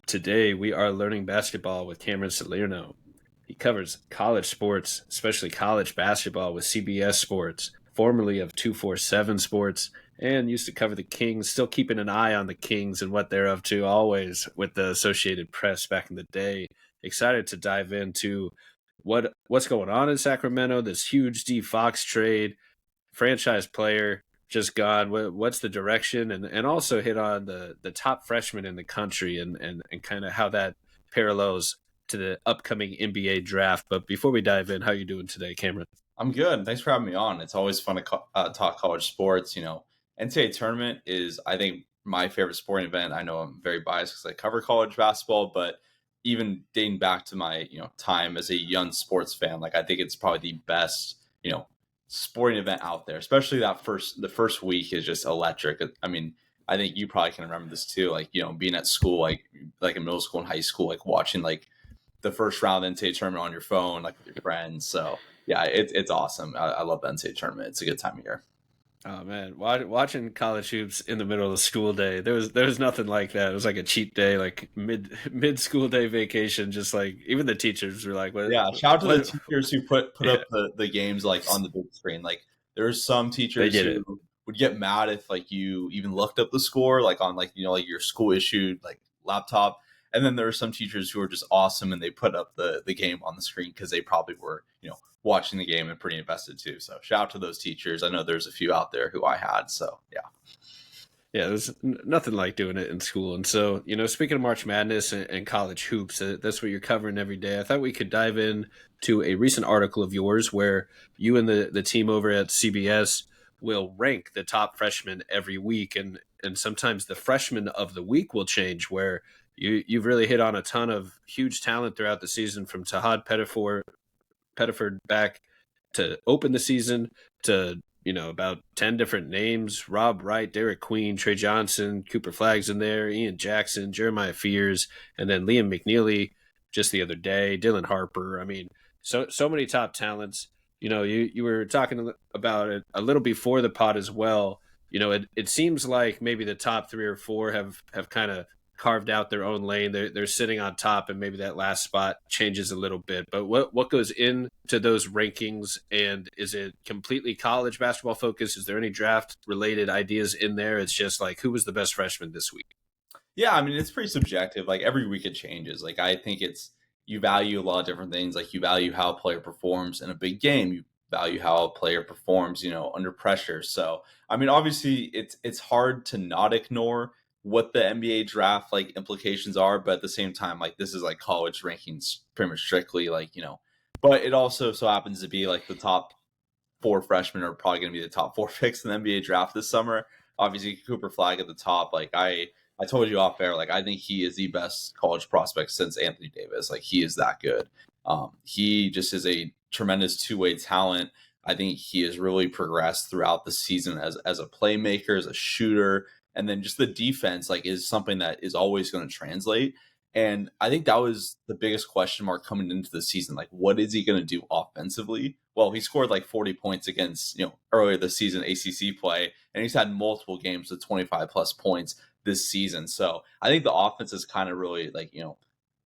Today, we are learning basketball with Cameron Salerno. He covers college sports, especially college basketball with CBS Sports, formerly of 247 Sports, and used to cover the Kings, still keeping an eye on the Kings and what they're up to, always with the Associated Press back in the day. Excited to dive into what's going on in Sacramento, this huge D Fox trade, franchise player just gone. What's the direction? And also hit on the top freshmen in the country and kind of how that parallels to the upcoming NBA draft. But before we dive in, how you doing today, Cameron? I'm good. Thanks for having me on. It's always fun to talk college sports. NCAA tournament is, I think, my favorite sporting event. I know I'm very biased because I cover college basketball, but even dating back to my time as a young sports fan, like I think it's probably the best sporting event out there. Especially the first week is just electric. I mean, I think you probably can remember this too. Like being at school, like in middle school and high school, like watching like the first round of the NCAA tournament on your phone, like with your friends. So yeah, it's awesome. I love the NCAA tournament. It's a good time of year. Oh man, watching college hoops in the middle of the school day, there was nothing like that. It was like a cheat day, like mid school day vacation. Just like even the teachers were like, "What?" Yeah, shout out to the teachers who put up the games like on the big screen. Like there's some teachers who would get mad if like you even looked up the score like on like like your school issued like laptop. And then there are some teachers who are just awesome and they put up the game on the screen because they probably were watching the game and pretty invested too. So shout out to those teachers. I know there's a few out there who I had. So yeah, there's nothing like doing it in school. And so speaking of March Madness and college hoops, that's what you're covering every day. I thought we could dive in to a recent article of yours where you and the team over at CBS will rank the top freshmen every week, and sometimes the freshman of the week will change, where you've really hit on a ton of huge talent throughout the season, from Tahad Pettiford back to open the season to about 10 different names: Rob Wright, Derek Queen, Trey Johnson, Cooper Flagg's in there, Ian Jackson, Jeremiah Fears, and then Liam McNeely just the other day, Dylan Harper. I mean, so many top talents. You were talking about it a little before the pod as well. It seems like maybe the top 3 or 4 have kind of carved out their own lane. They're sitting on top, and maybe that last spot changes a little bit. But what goes into those rankings, and is it completely college basketball focused? Is there any draft related ideas in there? It's just like, who was the best freshman this week? Yeah, I mean, it's pretty subjective. Like every week it changes. Like I think you value a lot of different things. Like you value how a player performs in a big game. You value how a player performs, under pressure. So, I mean, obviously it's hard to not ignore what the NBA draft like implications are, but at the same time, like this is like college rankings pretty much strictly, like, but it also so happens to be like the top 4 freshmen are probably going to be the top 4 picks in the NBA draft this summer. Obviously Cooper Flagg at the top. Like I told you off air, like I think he is the best college prospect since Anthony Davis. Like he is that good. He just is a tremendous two-way talent. I think he has really progressed throughout the season as a playmaker, as a shooter. And then just the defense, like, is something that is always going to translate. And I think that was the biggest question mark coming into the season. Like, what is he going to do offensively? Well, he scored like 40 points against, earlier this season ACC play, and he's had multiple games with 25 plus points this season. So I think the offense is kind of really like,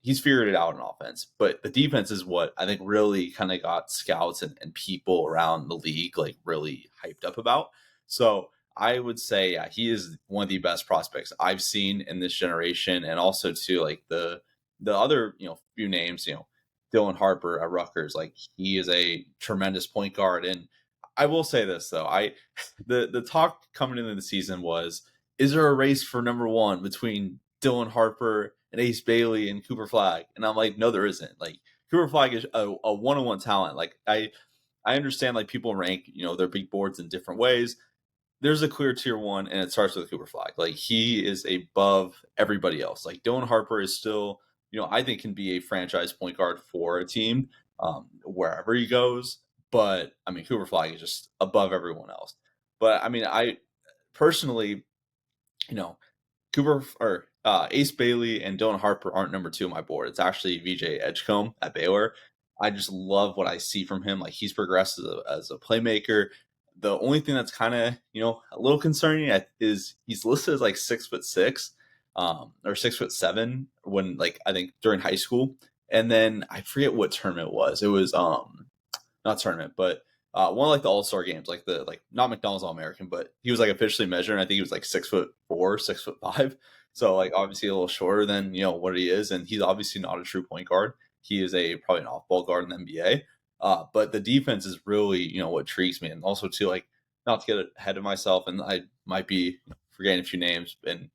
he's figured it out in offense, but the defense is what I think really kind of got scouts and people around the league like really hyped up about. So I would say, yeah, he is one of the best prospects I've seen in this generation. And also too, like the other, few names, Dylan Harper at Rutgers, like he is a tremendous point guard. And I will say this though, the talk coming into the season was, is there a race for number 1 between Dylan Harper and Ace Bailey and Cooper Flagg? And I'm like, no, there isn't. Like Cooper Flagg is a one-on-one talent. Like I understand like people rank, their big boards in different ways. There's a clear tier 1, and it starts with Cooper Flagg. Like he is above everybody else. Like Dylan Harper is still, I think can be a franchise point guard for a team wherever he goes. But I mean, Cooper Flagg is just above everyone else. But I mean, I personally, Cooper or Ace Bailey and Dylan Harper aren't number 2 on my board. It's actually VJ Edgecombe at Baylor. I just love what I see from him. Like he's progressed as a playmaker. The only thing that's kind of, a little concerning is he's listed as like 6'6", or 6'7" when like I think during high school, and then I forget what tournament it was. It was not tournament, but one of like the All Star games, like the like not McDonald's All American, but he was like officially measured. And I think he was like 6'4", 6'5". So like obviously a little shorter than what he is, and he's obviously not a true point guard. He is probably an off ball guard in the NBA. But the defense is really what intrigues me, and also too like not to get ahead of myself, and I might be forgetting a few names, and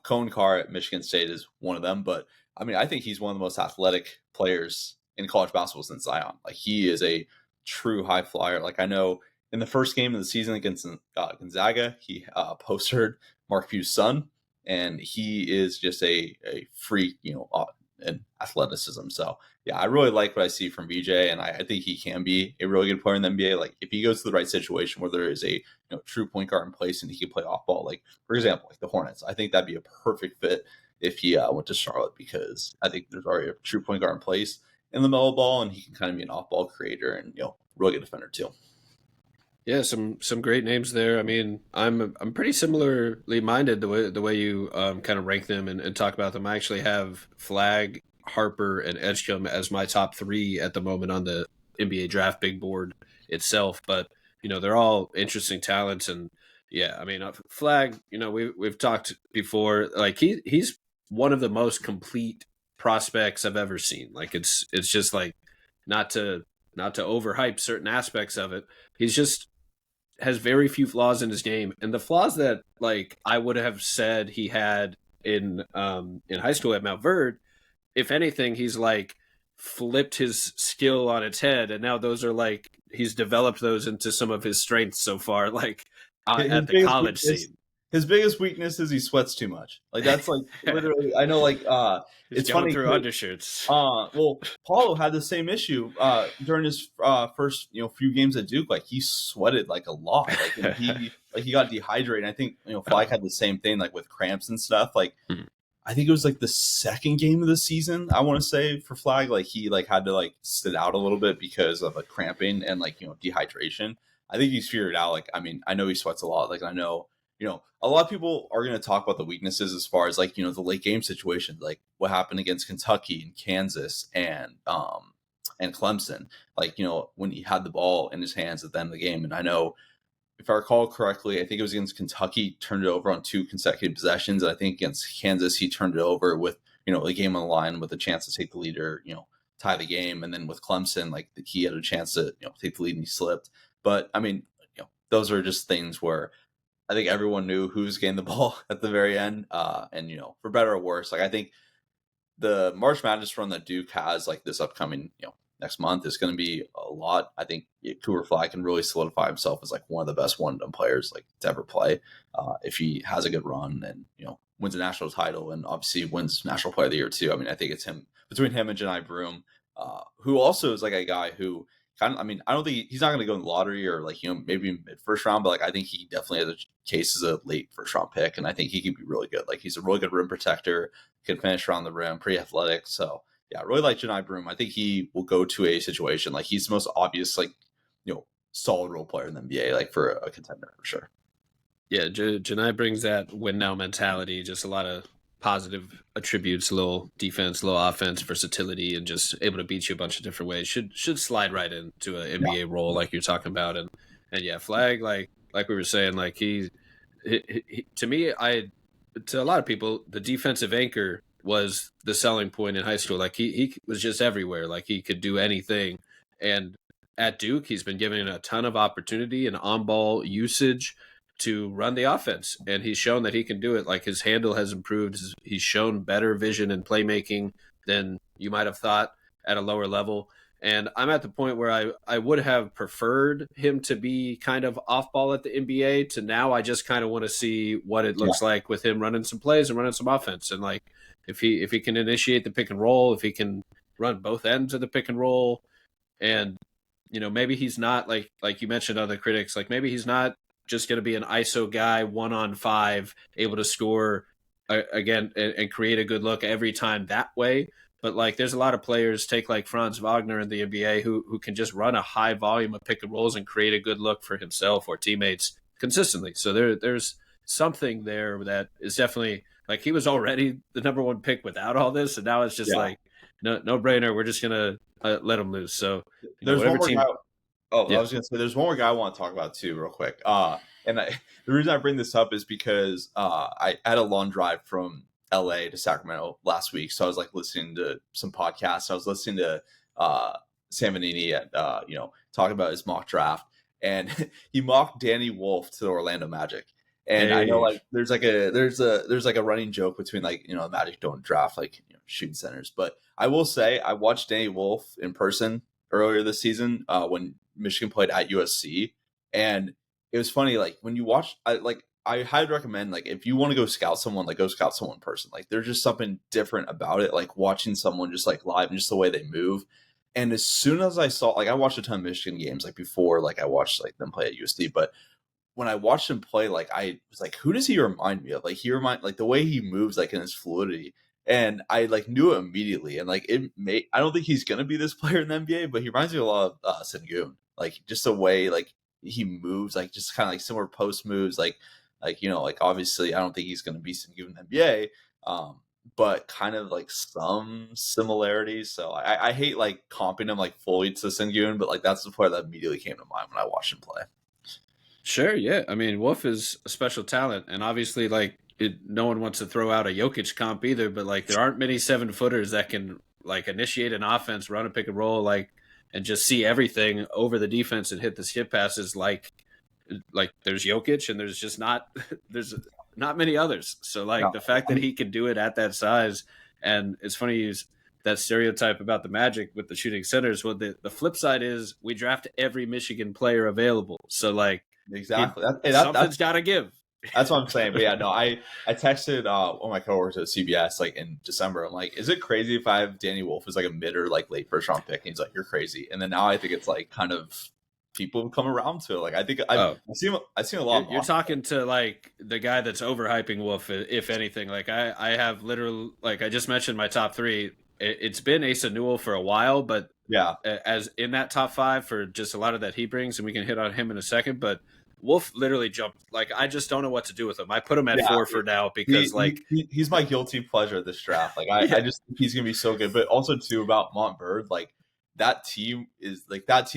Cone Carr at Michigan State is one of them, but I mean I think he's one of the most athletic players in college basketball since Zion. Like he is a true high flyer. Like I know in the first game of the season against Gonzaga, he postered Mark Few's son, and he is just a freak, in athleticism. So yeah, I really like what I see from VJ, and I think he can be a really good player in the NBA. Like if he goes to the right situation where there is a true point guard in place and he can play off ball, like for example, like the Hornets, I think that'd be a perfect fit if he went to Charlotte, because I think there's already a true point guard in place in the mellow ball, and he can kind of be an off ball creator and really good defender too. Yeah, some great names there. I mean, I'm pretty similarly minded the way you kind of rank them and talk about them. I actually have Flag, Harper, and Edgecombe as my top three at the moment on the NBA draft big board itself. But they're all interesting talents, and yeah, I mean, Flag. We've talked before. Like he's one of the most complete prospects I've ever seen. Like it's just like not to overhype certain aspects of it. He's just has very few flaws in his game, and the flaws that like I would have said he had in high school at Mount Verde, if anything, he's like flipped his skill on its head, and now those are like he's developed those into some of his strengths so far, like His at the biggest college weakness, scene. his biggest weakness is he sweats too much. Like that's like literally. I know. Like He's it's going funny. through undershirts. Well, Paulo had the same issue during his first few games at Duke. Like he sweated like a lot. Like and he got dehydrated. I think Flag had the same thing like with cramps and stuff. Like I think it was like the second game of the season, I want to say, for Flag. Like he like had to like sit out a little bit because of a cramping and like dehydration. I think he's figured out. Like I mean, I know he sweats a lot. Like I know a lot of people are going to talk about the weaknesses as far as like the late game situations, like what happened against Kentucky and Kansas and Clemson. Like when he had the ball in his hands at the end of the game, and I know if I recall correctly, I think it was against Kentucky, turned it over on 2 consecutive possessions. And I think against Kansas, he turned it over with, the game on the line with a chance to take the lead or, tie the game. And then with Clemson, like he had a chance to, take the lead and he slipped. But I mean, those are just things where I think everyone knew who was getting the ball at the very end. And, for better or worse, like I think the March Madness run that Duke has like this upcoming, next month is going to be a lot. I think Cooper Flag can really solidify himself as like one of the best one-and-done players like to ever play. If he has a good run and wins a national title and obviously wins National Player of the Year too. I mean, I think it's him between him and Janai Broom, who also is like a guy who kind of. I mean, I don't think he's not going to go in the lottery or like maybe mid first round, but like I think he definitely has a case as a late first round pick, and I think he could be really good. Like he's a really good rim protector, can finish around the rim, pretty athletic. So yeah, I really like Janai Broom. I think he will go to a situation like he's the most obvious, like, solid role player in the NBA, like for a contender for sure. Yeah, Janai brings that win now mentality, just a lot of positive attributes, a little defense, a little offense, versatility, and just able to beat you a bunch of different ways. Should slide right into an NBA role like you're talking about. And yeah, Flag, like we were saying, like he to me, to a lot of people, the defensive anchor was the selling point in high school. Like he was just everywhere. Like he could do anything. And at Duke, he's been given a ton of opportunity and on ball usage to run the offense. And he's shown that he can do it. Like his handle has improved. He's shown better vision and playmaking than you might have thought at a lower level. And I'm at the point where I would have preferred him to be kind of off ball at the NBA to now I just kind of want to see what it looks like with him running some plays and running some offense. And like, if he can initiate the pick and roll, if he can run both ends of the pick and roll, and maybe he's not like you mentioned other critics, like maybe he's not just going to be an ISO guy 1-on-5, able to score again and create a good look every time that way. But like, there's a lot of players, take like Franz Wagner in the NBA, who can just run a high volume of pick and rolls and create a good look for himself or teammates consistently. So there's something there that is definitely like he was already the number one pick without all this, and now it's just Yeah. like no brainer. We're just gonna let him loose. So There's one whatever more guy. team. Oh, I Yeah. was gonna say there's one more guy I want to talk about too, real quick. And the reason I bring this up is because I had a long drive from LA to Sacramento last week, so I was like listening to some podcasts. I was listening to Sam Vanini at talking about his mock draft, and he mocked Danny Wolf to the Orlando Magic. And I know Hey. like there's like a running joke between like the Magic don't draft like shooting centers, but I will say I watched Danny Wolf in person earlier this season when Michigan played at USC, and it was funny. Like when you watch, I highly recommend like if you want to go scout someone, like go scout someone in person. Like there's just something different about it. Like watching someone just like live and just the way they move. And as soon as I saw, like I watched a ton of Michigan games like before, like I watched like them play at USC, but when I watched him play, like I was like, who does he remind me of? Like he remind like the way he moves, like in his fluidity, and I like knew it immediately. And like I don't think he's gonna be this player in the NBA, but he reminds me a lot of Sengun. Like just the way like he moves, like just kind of like similar post moves, like like obviously I don't think he's gonna be Sengun in the NBA, but kind of like some similarities. So I hate like comping him like fully to Sengun, but like that's the player that immediately came to mind when I watched him play. Sure, yeah. I mean, Wolf is a special talent, and obviously, like, no one wants to throw out a Jokic comp either. But like, there aren't many 7-footers that can like initiate an offense, run a pick and roll, like, and just see everything over the defense and hit the skip passes. Like there's Jokic, and there's just not there's not many others. So like No, the fact that he can do it at that size, and it's funny you use that stereotype about the Magic with the shooting centers. Well, the flip side is we draft every Michigan player available. So like exactly. something's got to give. That's what I'm saying. But yeah, no, I texted one of my coworkers at CBS like in December. I'm like, is it crazy if I have Danny Wolf as like a mid or like late first round pick? And he's like, you're crazy. And then now I think it's like kind of people have come around to it. Like I think I've seen a lot. You're talking to like the guy that's overhyping Wolf, if anything. Like I have literally, like I just mentioned my top three. It's been Asa Newell for a while, but Yeah, as in that top five for just a lot of that he brings, and we can hit on him in a second. But Wolf literally jumped. Like I just don't know what to do with him. I put him at 4 for now because he's my guilty pleasure at this draft. Like I just think he's gonna be so good. But also too about Montbird, like that team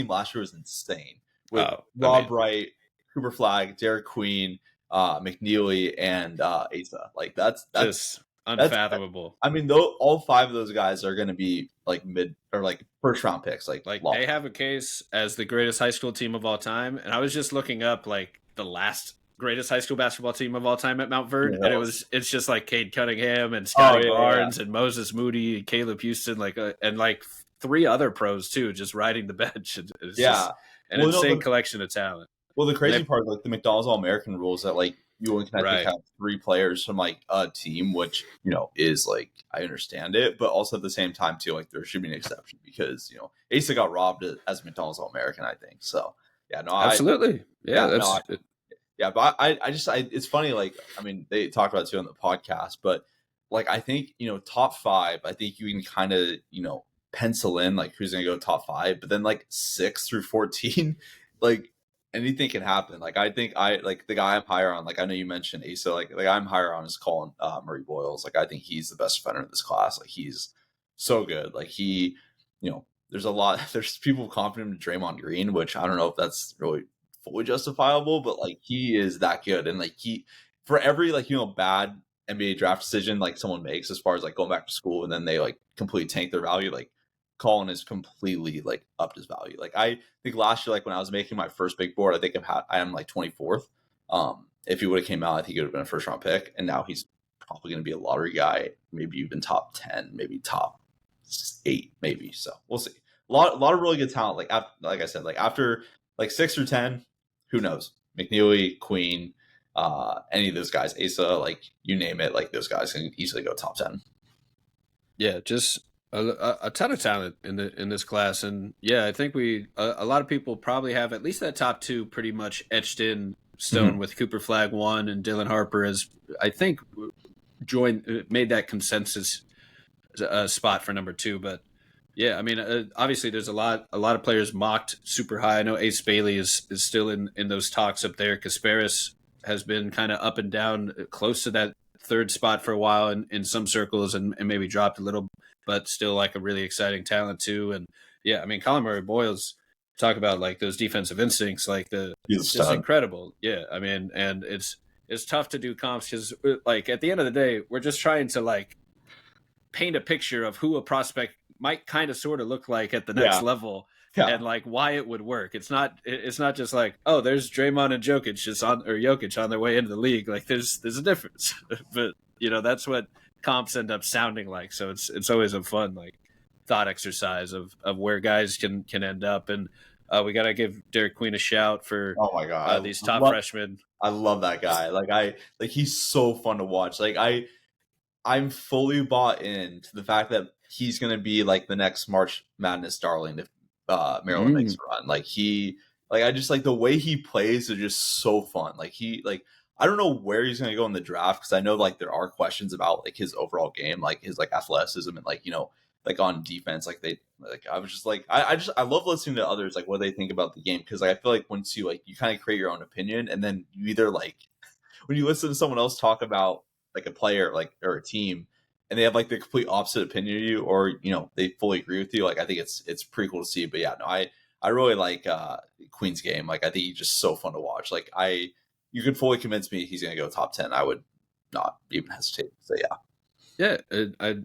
last year was insane with Rob Wright, Cooper Flag, Derek Queen, McNeely, and Asa. Like that's just unfathomable. I mean, though all five of those guys are going to be like mid or like first round picks. Like they have a case as the greatest high school team of all time, and I was just looking up like the last greatest high school basketball team of all time at Mount Verde, and it's just like Cade Cunningham and Scotty Barnes and Moses Moody and Caleb Houston, like and like 3 other pros too, just riding the bench. It's just an insane collection of talent. Well, the crazy part is like the McDonald's All-American rules that like you and I think have 3 players from like a team, which is like I understand it, but also at the same time too, like there should be an exception because Asa got robbed as McDonald's All-American, I think. So yeah, no, absolutely, but I it's funny. Like I mean, they talked about it too on the podcast, but like I think top 5, I think you can kind of pencil in like who's going to go top 5, but then like 6 through 14, like anything can happen. Like I think the guy I'm higher on. Like I know you mentioned Asa. Like the guy I'm higher on is Colin Murray Boyles. Like I think he's the best defender in this class. Like he's so good. Like he, there's people confident in Draymond Green, which I don't know if that's really fully justifiable, but like he is that good. And like for every like bad NBA draft decision like someone makes as far as like going back to school and then they like completely tank their value, like Colin is completely like upped his value. Like I think last year, like when I was making my first big board, I think I am like 24th. If he would have came out, I think it would have been a first round pick, and now he's probably going to be a lottery guy, maybe even top 10, maybe top 8, maybe. So we'll see. A lot of really good talent. Like I said, like after like 6 through 10, who knows? McNeely, Queen, any of those guys, Asa, like you name it, like those guys can easily go top 10. Yeah, just a ton of talent in this class, and I think a lot of people probably have at least that top 2 pretty much etched in stone with Cooper Flag 1 and Dylan Harper as I think made that consensus spot for number 2. But I mean obviously there's a lot of players mocked super high. I know Ace Bailey is still in those talks up there. Kasparis has been kind of up and down, close to that third spot for a while in some circles and maybe dropped a little, but still like a really exciting talent too. And yeah, I mean, Colin Murray-Boyles, talk about like those defensive instincts, like He's a it's just stud. incredible. Yeah, I mean, and it's tough to do comps because like at the end of the day, we're just trying to like paint a picture of who a prospect might kind of sort of look like at the next Yeah. level Yeah. and like why it would work. It's not just like, oh, there's Draymond and Jokic just on or Jokic on their way into the league. Like there's a difference. But that's what comps end up sounding like. So it's always a fun like thought exercise of where guys can end up. And we got to give Derek Queen a shout for Oh my God. these top freshmen. I love that guy. Like he's so fun to watch. Like I'm fully bought into the fact that he's going to be like the next March Madness darling if Maryland makes a run. I just like the way he plays is just so fun. I don't know where he's going to go in the draft because I know like there are questions about like his overall game, like his like athleticism and like like on defense. I was just like I love listening to others like what they think about the game because like, I feel like once you kind of create your own opinion and then you either like when you listen to someone else talk about like a player or a team and they have like the complete opposite opinion of you or they fully agree with you, like I think it's pretty cool to see. But yeah, no, I really like Queen's game. Like I think he's just so fun to watch. You could fully convince me he's gonna go top 10. I would not even hesitate to say yeah. Yeah,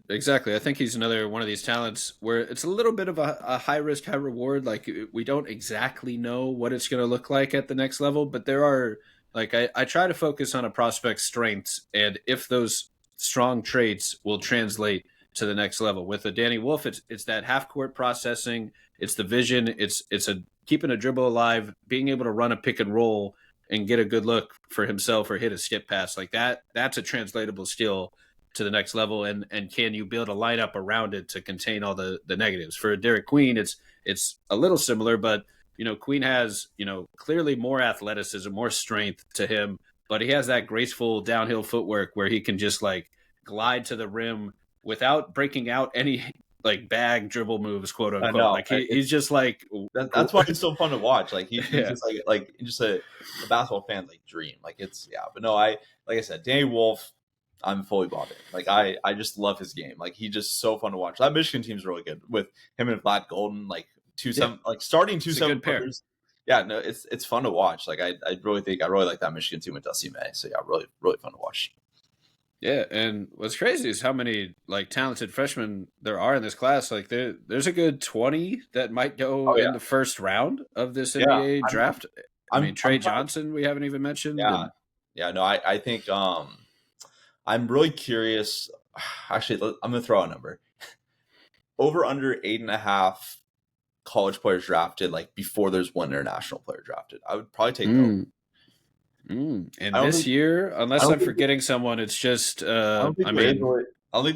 exactly. I think he's another one of these talents where it's a little bit of a high risk, high reward. Like we don't exactly know what it's going to look like at the next level, but there are like I try to focus on a prospect's strengths and if those strong traits will translate to the next level. With a Danny Wolf, it's that half court processing, it's the vision, it's a keeping a dribble alive, being able to run a pick and roll and get a good look for himself or hit a skip pass like that. That's a translatable skill to the next level. And can you build a lineup around it to contain all the negatives? For Derek Queen, it's a little similar, but Queen has, clearly more athleticism, more strength to him, but he has that graceful downhill footwork where he can just like glide to the rim without breaking out any like bag dribble moves, quote unquote. I know. Like he's just like that's why it's so fun to watch. Like he's Yeah. just just a basketball fan like dream. Like it's but no, like I said, Danny Wolf, I'm fully bought in. Like I just love his game. Like he's just so fun to watch. That Michigan team's really good with him and Vlad Golden, like starting 2-7 players. Yeah, no, it's fun to watch. Like I really like that Michigan team with Dusty May. So yeah, really really fun to watch. Yeah, and what's crazy is how many like talented freshmen there are in this class. Like there's a good 20 that might go in the first round of this NBA draft. I mean, Trey Johnson, we haven't even mentioned. Yeah, yeah. No, I think I'm really curious. Actually, I'm gonna throw a number. Over under 8.5 college players drafted, like before there's one international player drafted. I would probably take those. And this year, unless I'm forgetting someone, it's just I don't think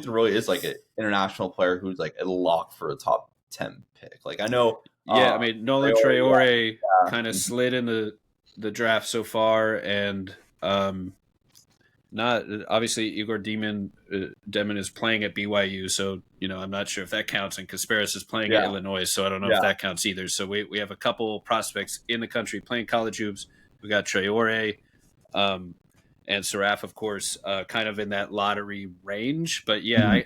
there really is like an international player who's like a lock for a top 10 pick. Like I know I mean Nolan Traore kind of slid in the draft so far, and not obviously Igor Demon is playing at BYU, so I'm not sure if that counts, and Kasparis is playing at Illinois, so I don't know if that counts either. So we have a couple prospects in the country playing college hoops. We got Traore and Saraf, of course, kind of in that lottery range. But yeah,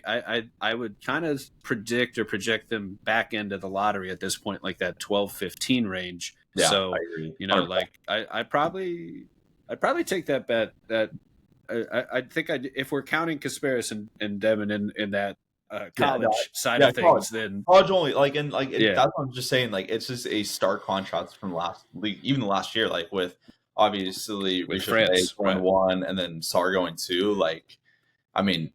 I would kind of predict or project them back into the lottery at this point, like that 12-15 range. Yeah, so I agree. like I'd probably take that bet. That I think if we're counting Kasparis and Demon in that college side of things, then college only that's what I'm just saying. Like it's just a stark contrast from even the last year, like with obviously with France going 1 and then Sar going 2. Like I mean,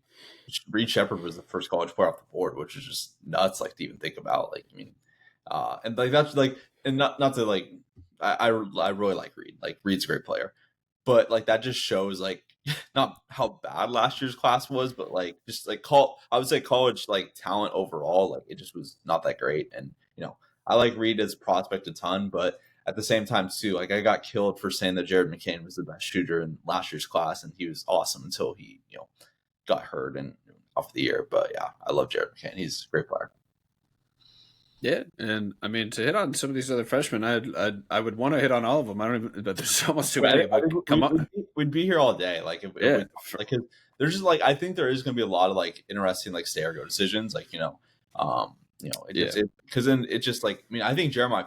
Reed Shepherd was the first college player off the board, which is just nuts. Like to even think about. Like I mean, and like that's like and not to like I really like Reed. Like Reed's a great player, but like that just shows like not how bad last year's class was, but like just like I would say college like talent overall, like it just was not that great. And I like Reed as a prospect a ton, but at the same time too, like I got killed for saying that Jared McCain was the best shooter in last year's class, and he was awesome until he got hurt and off the year. But yeah, I love Jared McCain. He's a great player. Yeah, and I mean to hit on some of these other freshmen, I would want to hit on all of them. I don't even, but there's almost too many. But come on, we'd be here all day. Like if Yeah, we like, 'cause there's just like I think there is going to be a lot of like interesting like stay or go decisions. Like it yeah. just because then it just like I mean I think Jeremiah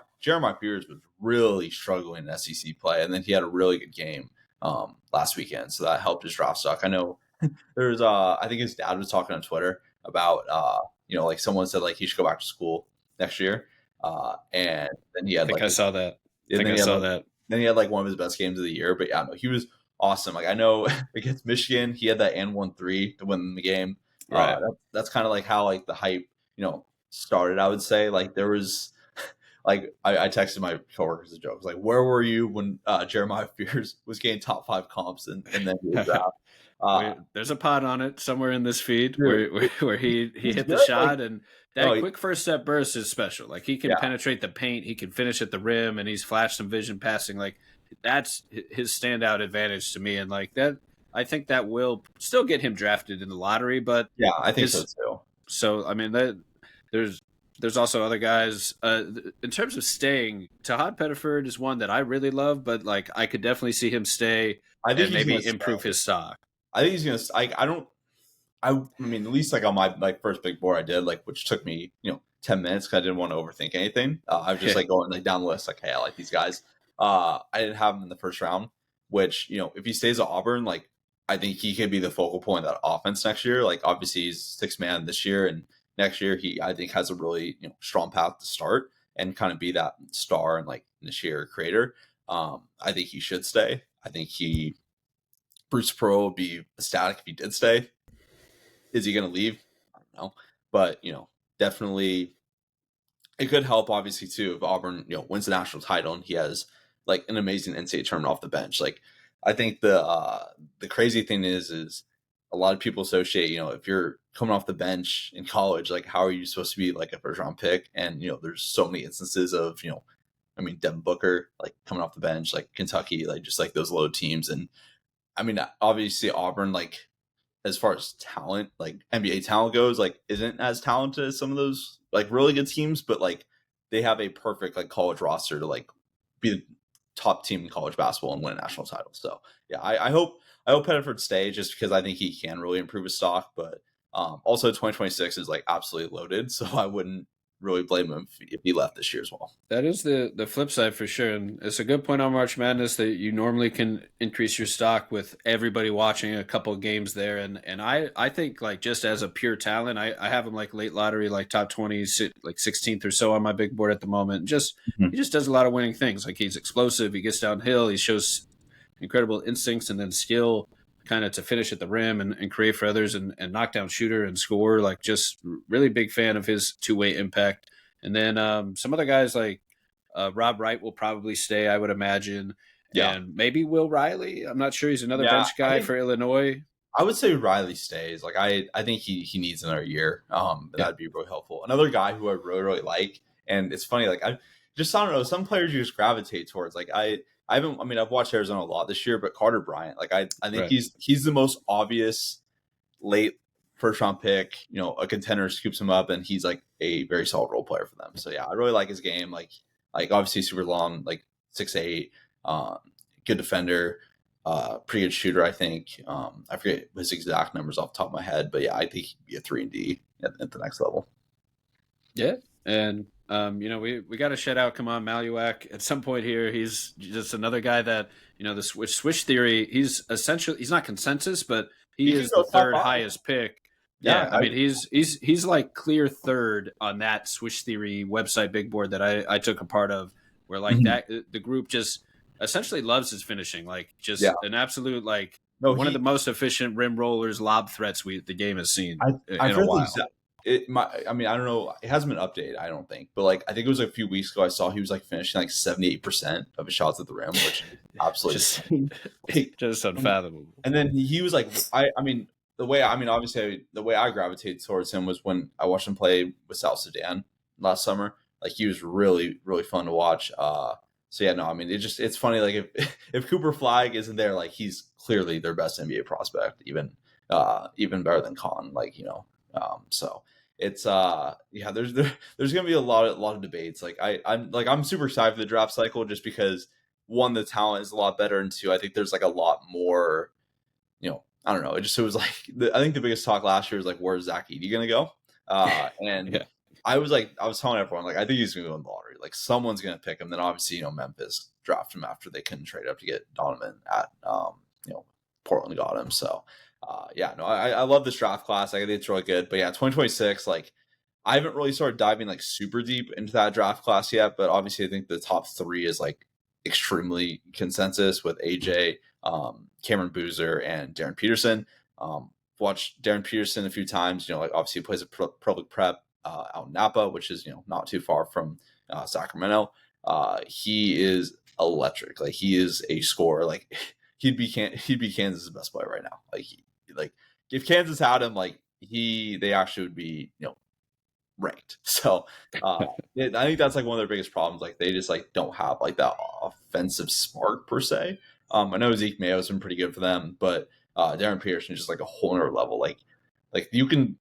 Fears was really struggling in SEC play, and then he had a really good game last weekend, so that helped his draft stock. I know there's I think his dad was talking on Twitter about like someone said like he should go back to school next year, and then he I had think like I saw that. I and think then I he had saw like that. one of his best games of the year. But yeah, no, he was awesome. Like I know against Michigan, he had that and 1-3 to win the game. Right. That's kind of like how like the hype started. I would say like there was like I texted my coworkers a joke. I was like, where were you when Jeremiah Fears was getting top 5 comps and then he was draft? There's a pod on it somewhere in this feed Dude, where he he's hit the good. Like shot, and no, that quick first step burst is special. Like he can yeah, penetrate the paint, he can finish at the rim, and he's flashed some vision passing. Like that's his standout advantage to me, and like that, I think that will still get him drafted in the lottery. But yeah, I think so his too. so I mean that there's also other guys. In terms of staying, Tahad Pettiford is one that I really love, but like I could definitely see him stay I think and he's gonna maybe stay. improve his stock. I think he's gonna. I don't. I mean, at least like on my like first big board I did, like which took me 10 minutes because I didn't want to overthink anything. I was just like going like down the list, like hey, I like these guys. I didn't have him in the first round, which if he stays at Auburn, like I think he could be the focal point of that offense next year. Like obviously he's sixth man this year, and next year he I think has a really strong path to start and kind of be that star and like initiator creator. I think he should stay. I think Bruce Pearl would be ecstatic if he did stay. Is he going to leave? I don't know, but definitely it could help. Obviously, too, if Auburn wins the national title and he has like an amazing NCAA tournament off the bench. Like I think the crazy thing is a lot of people associate if you're coming off the bench in college, like how are you supposed to be like a first round pick? And there's so many instances of I mean Devin Booker like coming off the bench, like Kentucky, like just like those low teams, and I mean obviously Auburn like as far as talent, like NBA talent goes, like isn't as talented as some of those like really good teams, but like they have a perfect like college roster to like be the top team in college basketball and win a national title. So yeah, I hope Pettiford stays just because I think he can really improve his stock, but also 2026 is like absolutely loaded, so I wouldn't really blame him if he left this year as well. That is the flip side for sure, and it's a good point on March Madness that you normally can increase your stock with everybody watching a couple of games there, and I think like just as a pure talent, I have him like late lottery, like top 20, like 16th or so on my big board at the moment. Just Mhm. he just does a lot of winning things. Like he's explosive, he gets downhill, he shows incredible instincts and then skill kind of to finish at the rim and create for others and knock down shooter and score. Like just really big fan of his two-way impact. And then some other guys like Rob Wright will probably stay, I would imagine, Yeah, and maybe Will Riley. I'm not sure. He's another yeah. bench guy for Illinois. I would say Riley stays. Like I think he needs another year. Yeah, That'd be really helpful. Another guy who I really like, and it's funny. Like I don't know. Some players you just gravitate towards. Like I haven't. I mean, I've watched Arizona a lot this year, but Carter Bryant. Like I think right. he's the most obvious late first round pick. A contender scoops him up, and he's like a very solid role player for them. So yeah, I really like his game. Like obviously super long, like 6'8", good defender. Pretty good shooter, I think. I forget his exact numbers off the top of my head, but yeah, I think he'd be a 3-and-D at the next level. Yeah, and we got to shout out Kaman Maluak at some point here. He's just another guy that the swish theory. He's not consensus, but he He is could go the top third 5. highest pick. Yeah, Yeah, I mean he's like clear third on that swish theory website big board that I took a part of, where like Mhm. that the group just essentially loves his finishing, like just Yeah. an absolute like No, one of the most efficient rim rollers, lob threats the game has seen I in a forget the while. exact. I mean, I don't know. It hasn't been updated, I don't think. But like, I think it was a few weeks ago. I saw he was like finishing like 78% of his shots at the rim, which is absolutely Just insane. Like, just unfathomable. and then he was like, I mean, obviously, the way I gravitated towards him was when I watched him play with South Sudan last summer. Like, he was really, really fun to watch. So yeah, no, I mean, it's funny. Like, if Cooper Flag isn't there, like, he's clearly their best NBA prospect, even better than Khan. Like, so it's yeah, there's gonna be a lot of debates. Like, I'm super excited for the draft cycle just because one, the talent is a lot better, and two, I think there's like a lot more, I don't know. It was like I think the biggest talk last year was like, where's Zach Edey gonna go? And Yeah. I was telling everyone like, I think he's gonna go in the lottery. Like someone's gonna pick him. Then obviously Memphis drafted him after they couldn't trade up to get Donovan at Portland got him. So yeah, no, I love this draft class. I think it's really good. But yeah, 2026, like I haven't really started diving like super deep into that draft class yet. But obviously, I think the top three is like extremely consensus with AJ, Cameron Boozer, and Darren Peterson. Watched Darren Peterson a few times. Like obviously he plays a public prep out in Napa, which is not too far from Sacramento. He is electric. Like he is a scorer. Like he'd be Kansas' best player right now. Like if Kansas had him, like they actually would be ranked. So I think that's like one of their biggest problems. Like they just like don't have like that offensive spark per se. I know Zeke Mayo has been pretty good for them, but Darren Peterson is just like a whole other level. Like you can,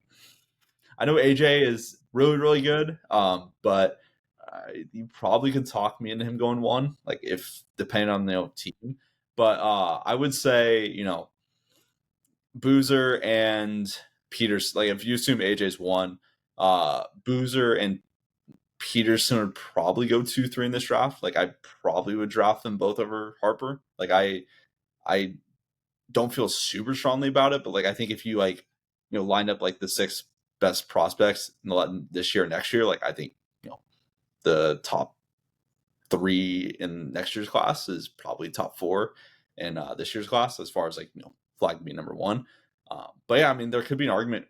I know AJ is really really good, but you probably could talk me into him going one, like if depending on the team. But I would say Boozer and Peterson. Like if you assume AJ's one, Boozer and Peterson would probably go 2-3 in this draft. Like I probably would draft them both over Harper. Like I don't feel super strongly about it, but like I think if you lined up like the 6 best prospects in this year and next year, like I think the top 3 in next year's class is probably top 4 in this year's class as far as Flag being number 1. But yeah, I mean there could be an argument.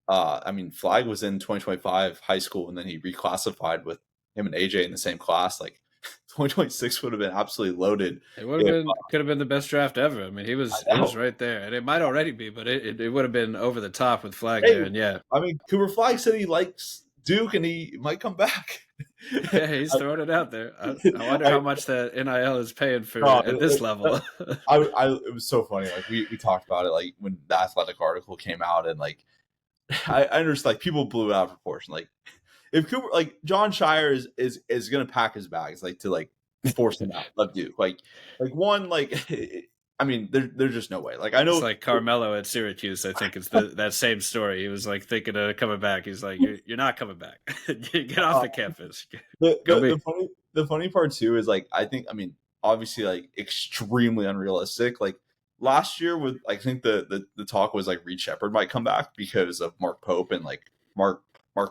I mean Flag was in 2025 high school and then he reclassified with him and AJ in the same class. Like 2026 would have been absolutely loaded. It would have been could have been the best draft ever. I mean, it was right there, and it might already be, but it would have been over the top with Flag there. And yeah, I mean, Cooper Flag said he likes Duke and he might come back. Yeah, he's throwing it out there. I wonder how much that NIL is paying for at this level. It was so funny. Like we talked about it like when the Athletic article came out, and like I understand like people blew it out of proportion. Like if Cooper, like John Shire is gonna pack his bags like to like force him out of Duke. Like one like I mean there's just no way. Like I know it's like Carmelo at Syracuse. I think it's that same story. He was like thinking of coming back. He's like, you're not coming back. Get off the campus. The funny part too is like I obviously like extremely unrealistic. Like last year with I think the talk was like Reed Shepherd might come back because of Mark Pope, and like Mark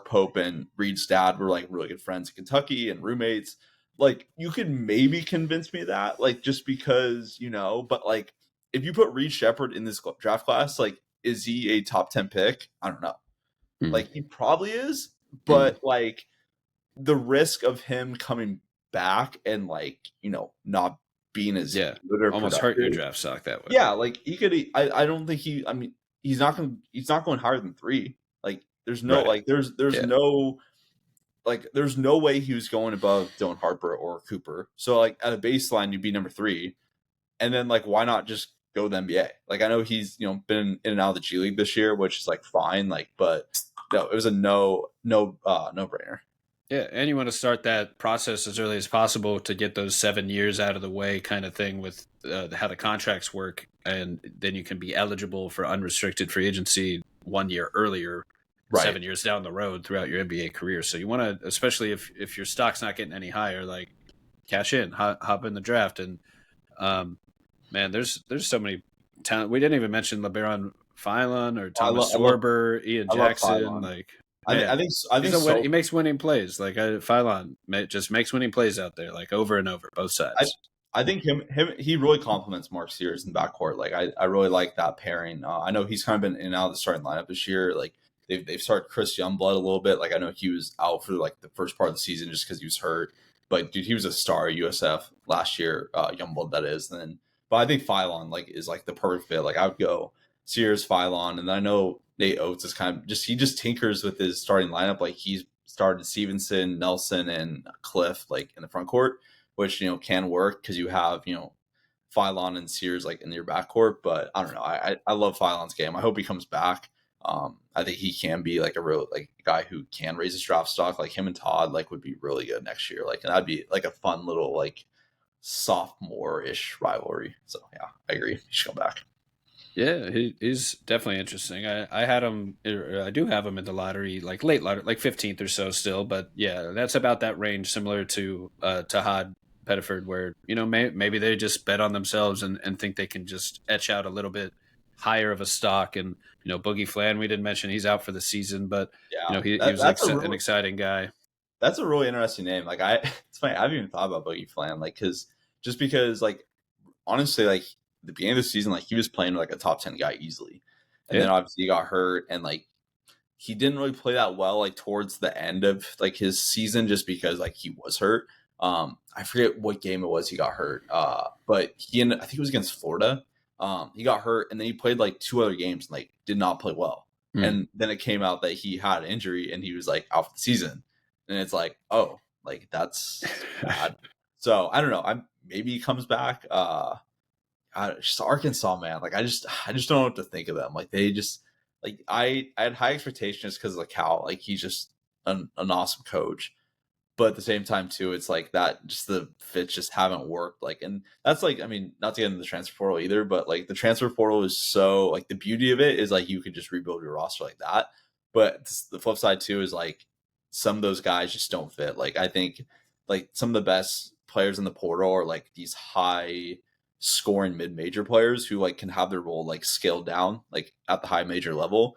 Pope and Reed's dad were like really good friends in Kentucky and roommates. Like you could maybe convince me of that, like just because but like if you put Reed Shepherd in this draft class, like is he a top 10 pick? I don't know. Like he probably is, but like the risk of him coming back and like not being as good or almost hurt your draft stock that way. Yeah, like he could. I don't think he. I mean, he's not going higher than 3. Like there's no like there's no like there's no way he was going above Dylan Harper or Cooper. So like at a baseline, you'd be number 3, and then like why not just go the NBA? Like I know he's been in and out of the G League this year, which is like fine. Like but no, it was a no brainer. Yeah, and you want to start that process as early as possible to get those 7 years out of the way, kind of thing with how the contracts work, and then you can be eligible for unrestricted free agency 1 year earlier. Right. 7 years down the road throughout your NBA career. So you want to, especially if your stock's not getting any higher, like cash in, hop in the draft. And man, there's so many talent. We didn't even mention LeBaron Philon or Thomas Sorber, Ian Jackson. Like I think he makes winning plays. Like Philon just makes winning plays out there, like over and over, both sides. I think he really complements Mark Sears in the backcourt. Like I really like that pairing. I know he's kind of been in and out of the starting lineup this year. Like they've started Chris Youngblood a little bit. Like I know he was out for like the first part of the season just because he was hurt. But dude, he was a star at USF last year. Youngblood, that is. But I think Philon like is like the perfect fit. Like I would go Sears, Philon, and I know Nate Oates is kind of he just tinkers with his starting lineup. Like he's started Stevenson, Nelson, and Cliff like in the front court, which can work because you have Philon and Sears like in your backcourt. But I don't know. I love Philon's game. I hope he comes back. I think he can be like a real like guy who can raise his draft stock. Like him and Todd like would be really good next year. Like and that'd be like a fun little like sophomore-ish rivalry. So yeah, I agree. He should come back. Yeah, he's definitely interesting. I had him, I do have him in the lottery, like late lottery, like 15th or so still. But yeah, that's about that range, similar to Tahad Pettiford, where maybe they just bet on themselves and think they can just etch out a little bit higher of a stock. And Boogie Flan, we didn't mention he's out for the season, but Yeah, he was that's a an real exciting guy. that's a really interesting name. Like it's funny. I haven't even thought about Boogie Flan. Like because like honestly, like the beginning of the season, like he was playing like a top 10 guy easily, and Yeah. then obviously he got hurt, and like he didn't really play that well like towards the end of like his season just because like he was hurt. I forget what game it was he got hurt. But I think it was against Florida. He got hurt and then he played like 2 other games and like did not play well. Hmm. And then it came out that he had an injury and he was like out for the season. And it's like, oh, like that's bad. So I don't know. Maybe he comes back. Just Arkansas, man. Like I just don't know what to think of them. Like they just like I had high expectations because of Cal. Like he's just an awesome coach. But at the same time too, it's like that just the fits just haven't worked. Like, and that's like, I mean, not to get into the transfer portal either, but like the transfer portal is so like the beauty of it is like you could just rebuild your roster like that. But the flip side too is like some of those guys just don't fit. Like I think like some of the best players in the portal are like these high scoring mid major players who like can have their role like scaled down like at the high major level.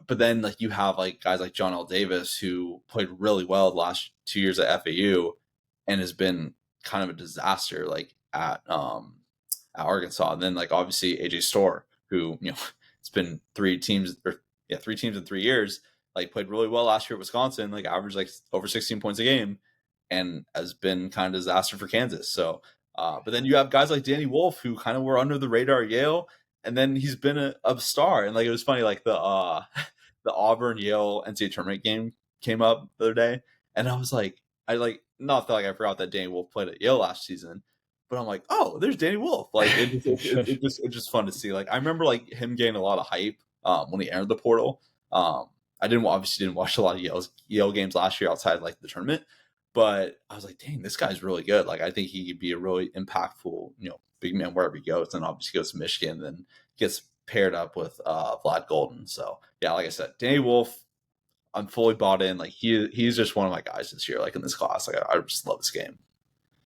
But then like you have like guys like John L. Davis who played really well the last 2 years at FAU and has been kind of a disaster like at Arkansas. And then like obviously AJ Storr, who it's been 3 teams in 3 years, like played really well last year at Wisconsin, like averaged like over 16 points a game, and has been kind of disaster for Kansas. So but then you have guys like Danny Wolf who kind of were under the radar at Yale, and then he's been a star. And like it was funny, like the Auburn Yale NCAA tournament game came up the other day, and I was like, I like not felt like I forgot that Danny Wolf played at Yale last season, but I'm like, oh, there's Danny Wolf. Like it's just fun to see. Like I remember like him getting a lot of hype when he entered the portal. I obviously didn't watch a lot of Yale games last year outside like the tournament, but I was like, dang, this guy's really good. Like I think he could be a really impactful, big man wherever he goes. And obviously goes to Michigan, then gets paired up with Vlad Golden. So yeah, like I said, Danny Wolf, I'm fully bought in. Like he's just one of my guys this year, like in this class. Like I just love this game.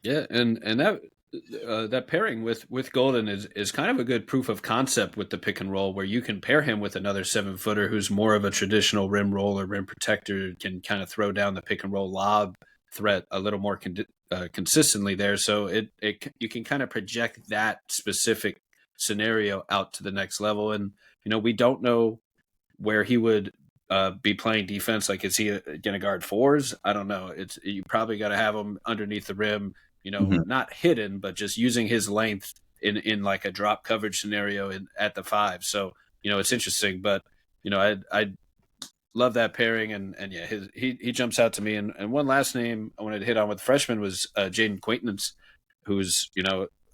Yeah, and that pairing with Golden is kind of a good proof of concept with the pick and roll, where you can pair him with another 7-footer who's more of a traditional rim roller, rim protector, can kind of throw down the pick and roll lob threat a little more consistently there. So you can kind of project that specific scenario out to the next level. And we don't know where he would be playing defense. Like, is he going to guard fours? I don't know. You probably got to have him underneath the rim, Mhm. not hidden, but just using his length in like a drop coverage scenario at the 5. So it's interesting, but I love that pairing, and yeah, he jumps out to me. And one last name I wanted to hit on with freshman was Jaden Quaintance, who's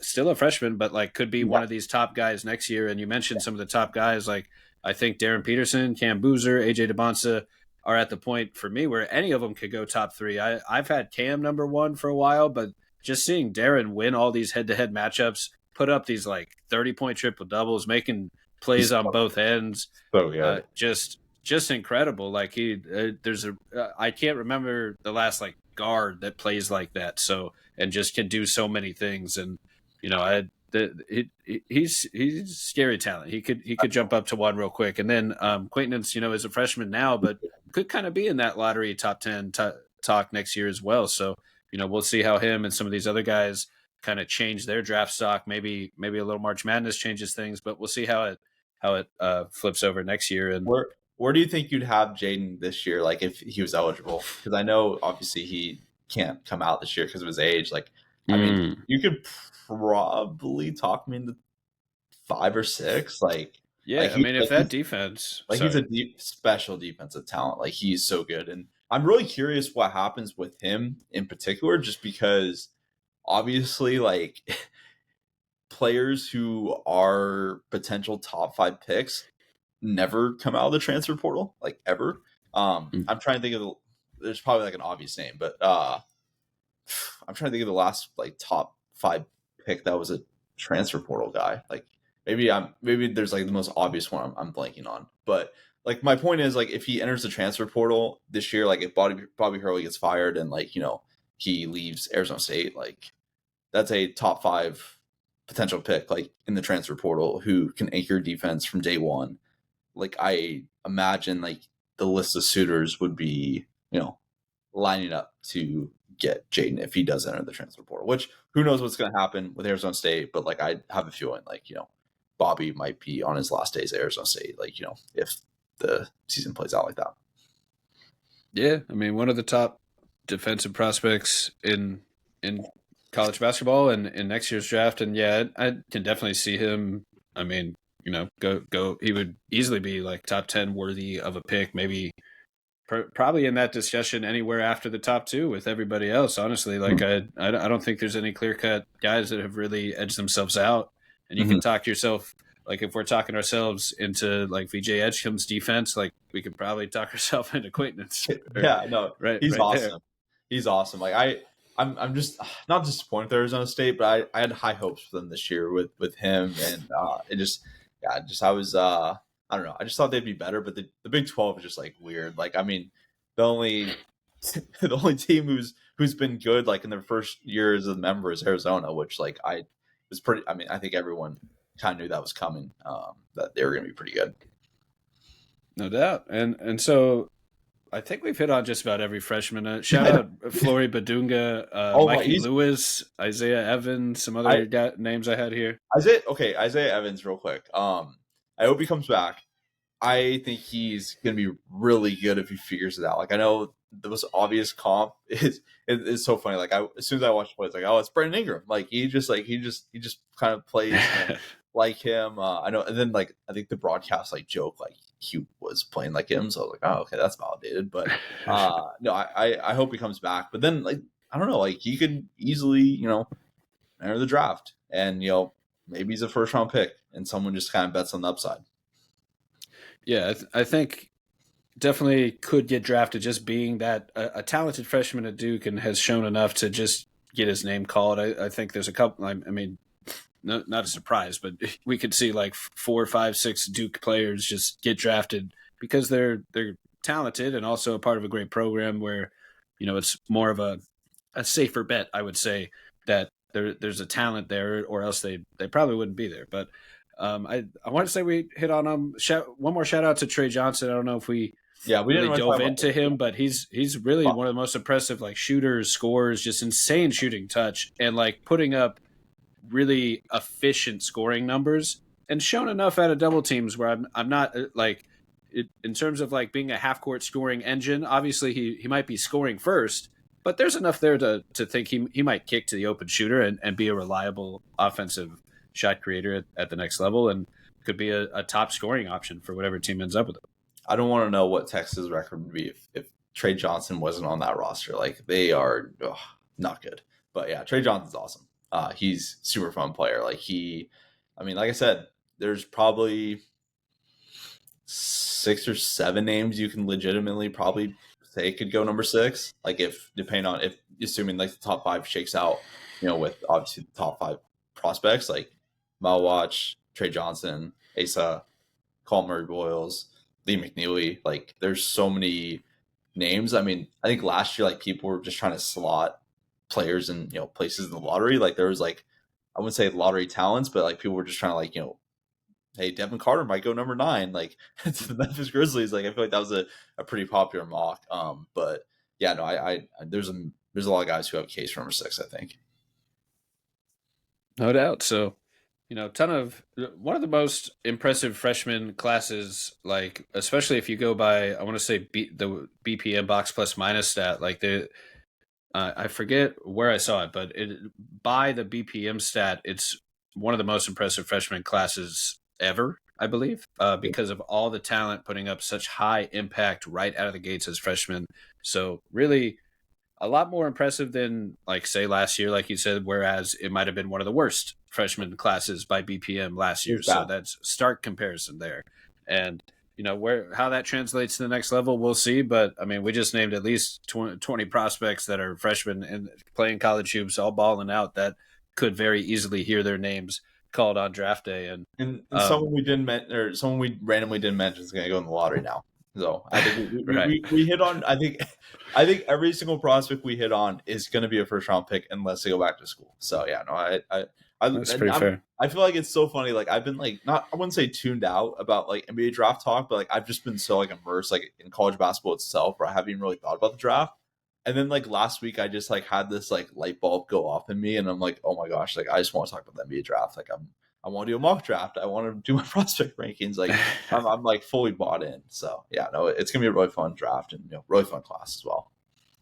still a freshman, but like could be Yeah. one of these top guys next year. And you mentioned some of the top guys, like I think Darren Peterson, Cam Boozer, AJ DeBonsa are at the point for me where any of them could go top 3. I've had Cam number 1 for a while, but just seeing Darren win all these head-to-head matchups, put up these like 30-point triple doubles, making plays He's on both ends, so good. just incredible. Like I can't remember the last like guard that plays like that. So, and just can do so many things. And he's scary talent. He could jump up to 1 real quick. And then Quaintance, is a freshman now, but could kind of be in that lottery top 10 talk next year as well. So we'll see how him and some of these other guys kind of change their draft stock. Maybe a little March Madness changes things, but we'll see how it flips over next year. And Where do you think you'd have Jaden this year? Like if he was eligible, because I know obviously he can't come out this year because of his age. Like, I mean, you could probably talk me into 5 or 6. Yeah, I mean, if that defense, he's a sorry. special defensive talent. Like he's so good, and I'm really curious what happens with him in particular, just because obviously, like players who are potential top 5 picks never come out of the transfer portal, like ever. I'm trying to think there's probably like an obvious name, but I'm trying to think of the last like top 5 pick that was a transfer portal guy. Like maybe there's like the most obvious one I'm blanking on, but like my point is like if he enters the transfer portal this year, like if Bobby Hurley gets fired and like he leaves Arizona State, like that's a top 5 potential pick like in the transfer portal who can anchor defense from day one. Like I imagine like the list of suitors would be lining up to get Jaden if he does enter the transfer portal, which who knows what's going to happen with Arizona State, but like I have a feeling like Bobby might be on his last days at Arizona State, like if the season plays out like that. Yeah, I mean, one of the top defensive prospects in college basketball and in next year's draft, and yeah, I can definitely see him. I mean, go. He would easily be like top 10 worthy of a pick, maybe probably in that discussion anywhere after the top 2 with everybody else. Honestly, like I don't think there's any clear cut guys that have really edged themselves out, and you can talk yourself. Like if we're talking ourselves into like VJ Edgecombe's defense, like we could probably talk ourselves into acquaintance. Yeah, no, right. He's right awesome. there. He's awesome. Like I'm just not disappointed with Arizona State, but I had high hopes for them this year with him, and I was I don't know. I just thought they'd be better, but the Big 12 is just like weird. Like I mean, the only team who's been good like in their first year as a member is Arizona, which like I think everyone kind of knew that was coming, that they were going to be pretty good. No doubt. And so I think we've hit on just about every freshman. Shout out Flory Badunga, Mikey Lewis, Isaiah Evans, some other names I had here. Isaiah Evans real quick. I hope he comes back. I think he's going to be really good if he figures it out. Like I know the most obvious comp is so funny. Like as soon as I watch the play, it's like, oh, it's Brandon Ingram. Like he just kind of plays like him. I know, and then like I think the broadcast like joke like he was playing like him, so I was like, oh, okay, that's validated. But no, I hope he comes back. But then like I don't know, like he could easily enter the draft, and maybe he's a first round pick, and someone just kind of bets on the upside. Yeah, I think definitely could get drafted just being that a talented freshman at Duke and has shown enough to just get his name called. I think there's a couple. I mean, not a surprise, but we could see like 4, 5, 6 Duke players just get drafted because they're talented and also a part of a great program where it's more of a safer bet. I would say that there's a talent there, or else they probably wouldn't be there. But I want to say we hit on one more shout out to Trey Johnson. I don't know if we really dove into him, but he's really one of the most impressive like shooters, scorers, just insane shooting touch, and like putting up really efficient scoring numbers, and shown enough out of double teams where I'm not like in terms of like being a half court scoring engine. Obviously he might be scoring first, but there's enough there to think he might kick to the open shooter and be a reliable offensive shot creator at the next level, and could be a top scoring option for whatever team ends up with him. I don't want to know what Texas' record would be if Trey Johnson wasn't on that roster. Like they are not good. But yeah, Trey Johnson's awesome. He's super fun player. Like like I said, there's probably 6 or 7 names you can legitimately probably say could go number 6. Like if assuming like the top 5 shakes out, with obviously the top 5 prospects like Malwatch, Trey Johnson, Asa, Colin Murray-Boyles, Lee McNeely. Like there's so many names. I mean, I think last year like people were just trying to slot players in places in the lottery. Like there was like, I wouldn't say lottery talents, but like people were just trying to like hey, Devin Carter might go number 9 like to the Memphis Grizzlies. Like I feel like that was a pretty popular mock. But yeah, no, I there's a lot of guys who have a case for number 6, I think. No doubt. So one of the most impressive freshman classes, like especially if you go by, I want to say the BPM box plus minus stat, like I forget where I saw it, but by the BPM stat, it's one of the most impressive freshman classes ever, I believe, because of all the talent putting up such high impact right out of the gates as freshmen. So really a lot more impressive than like say last year, like you said, whereas it might have been one of the worst freshman classes by BPM last year. So that's stark comparison there. And how that translates to the next level, we'll see. But I mean, we just named at least 20 prospects that are freshmen and playing college hoops, all balling out. That could very easily hear their names called on draft day. And And someone we didn't or someone we randomly didn't mention is going to go in the lottery now. So I think right, we hit on. I think every single prospect we hit on is going to be a first round pick unless they go back to school. So yeah, no, that's pretty fair. I feel like it's so funny. Like I've been like not I wouldn't say tuned out about like NBA draft talk, but like I've just been so like immersed like in college basketball itself, where I haven't even really thought about the draft. And then like last week, I just like had this like light bulb go off in me, and I'm like, oh my gosh, like I just want to talk about the NBA draft. Like I want to do a mock draft. I want to do my prospect rankings. Like I'm like fully bought in. So yeah, no, it's gonna be a really fun draft and really fun class as well.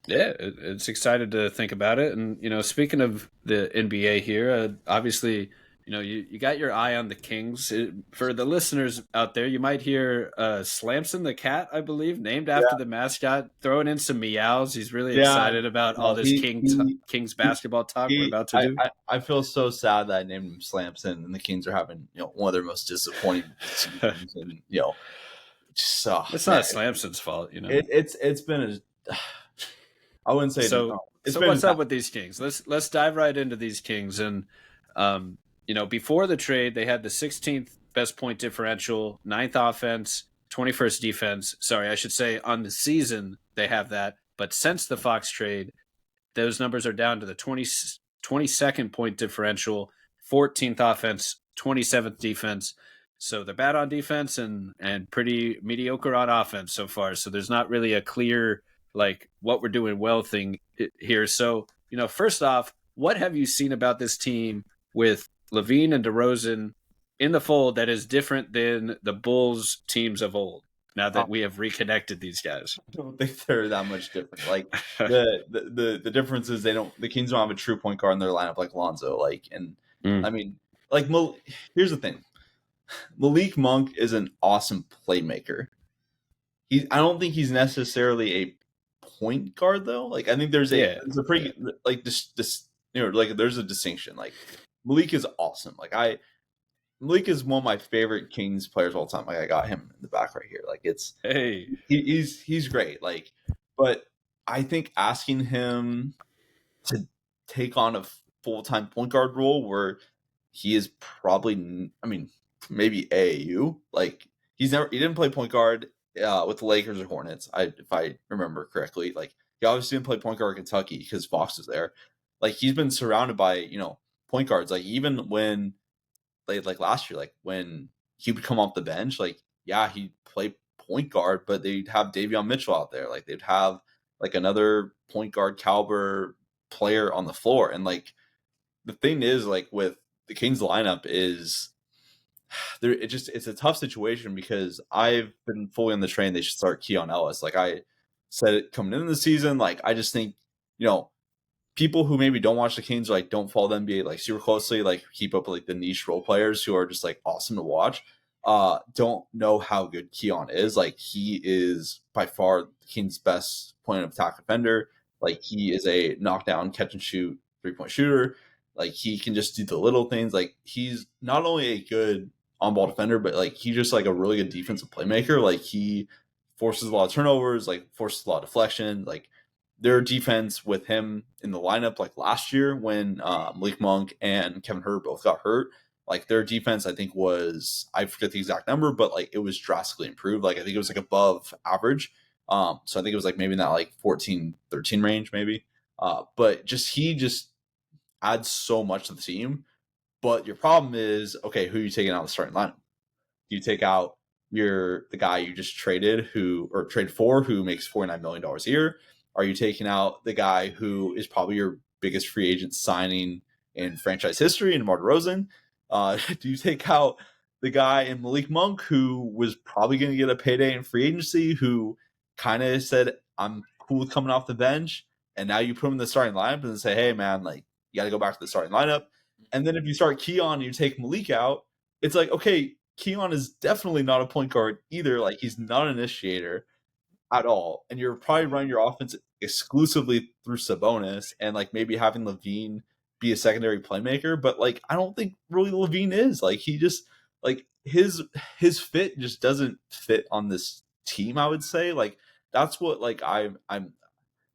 Yeah, it's excited to think about it. And, speaking of the NBA here, obviously, you got your eye on the Kings. For the listeners out there, you might hear Slamson the cat, I believe, named after the mascot, throwing in some meows. He's really excited about all this Kings basketball talk we're about to do. I feel so sad that I named him Slamson, and the Kings are having one of their most disappointing seasons, and just it's not Slamson's fault, It's been a I wouldn't say so. So what's up with these Kings? Let's dive right into these Kings. And before the trade, they had the 16th best point differential, 9th offense, 21st defense. Sorry, I should say on the season they have that, but since the Fox trade, those numbers are down to the 22nd point differential, 14th offense, 27th defense. So they're bad on defense and pretty mediocre on offense so far. So there's not really a clear like what we're doing well thing here. So, first off, what have you seen about this team with LaVine and DeRozan in the fold that is different than the Bulls teams of old, now that we have reconnected these guys? I don't think they're that much different. Like the difference is the Kings don't have a true point guard in their lineup like Lonzo. I mean, like here's the thing. Malik Monk is an awesome playmaker. I don't think he's necessarily a point guard though. Like I think there's a pretty like this like there's a distinction. Like Malik is awesome. Like Malik is one of my favorite Kings players of all time. Like I got him in the back right here. Like he's great. Like, but I think asking him to take on a full-time point guard role where he is probably, I mean, maybe AAU. Like he didn't play point guard with the Lakers or Hornets, if I remember correctly. Like he obviously didn't play point guard in Kentucky because Fox was there. Like he's been surrounded by point guards. Like even when like last year, like when he would come off the bench, like he'd play point guard, but they'd have Davion Mitchell out there. Like they'd have like another point guard caliber player on the floor. And like the thing is, like with the Kings lineup is it's a tough situation because I've been fully on the train they should start Keon Ellis. Like I said it coming into the season, like I just think, people who maybe don't watch the Kings or like don't follow the NBA like super closely, like keep up with like the niche role players who are just like awesome to watch, don't know how good Keon is. Like he is by far the Kings' best point of attack defender. Like he is a knockdown, catch and shoot 3-point shooter. Like he can just do the little things. Like he's not only a good on-ball defender, but like he's just like a really good defensive playmaker. Like he forces a lot of turnovers, like forces a lot of deflection. Like their defense with him in the lineup, like last year when Malik Monk and Kevin Huerter both got hurt, like their defense I think was, I forget the exact number, but like it was drastically improved. Like I think it was like above average. So I think it was like maybe in that like 14-13 range maybe. But he just adds so much to the team. But your problem is, okay, who are you taking out of the starting lineup? Do you take out the guy you just traded for who makes $49 million a year? Are you taking out the guy who is probably your biggest free agent signing in franchise history in DeMar DeRozan? Do you take out the guy in Malik Monk who was probably going to get a payday in free agency, who kind of said, I'm cool with coming off the bench, and now you put him in the starting lineup and say, hey, man, like you got to go back to the starting lineup. And then if you start Keon and you take Malik out, it's like, okay, Keon is definitely not a point guard either. Like he's not an initiator at all. And you're probably running your offense exclusively through Sabonis and like maybe having LaVine be a secondary playmaker. But like, I don't think really LaVine is. Like he just like his fit just doesn't fit on this team, I would say. Like that's what like I'm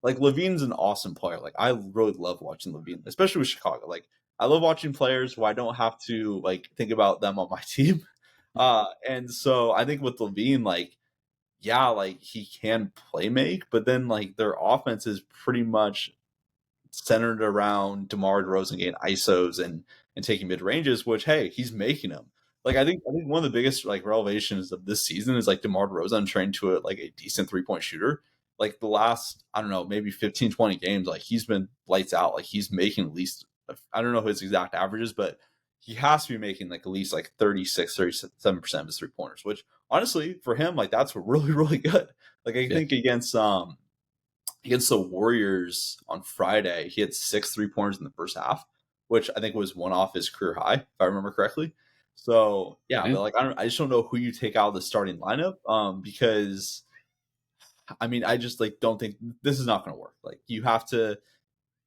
like LaVine's an awesome player. Like I really love watching LaVine, especially with Chicago. Like I love watching players who I don't have to like think about them on my team. And so I think with Levine, like, yeah, like he can play make, but then like their offense is pretty much centered around DeMar DeRozan getting ISOs and taking mid ranges, which hey, he's making them. Like I think one of the biggest like revelations of this season is like DeMar DeRozan trained to it like a decent 3-point shooter. Like the last, I don't know, maybe 15, 20 games, like he's been lights out. Like he's making at least, I don't know his exact averages, but he has to be making like at least like 36, 37% of his 3-pointers, which honestly for him, like that's really, really good. Like I Yeah. think against the Warriors on Friday, he had 6 3-pointers in the first half, which I think was one off his career high, if I remember correctly. So yeah, Yeah. but like I just don't know who you take out of the starting lineup, because I mean I just like don't think this is not going to work. Like you have to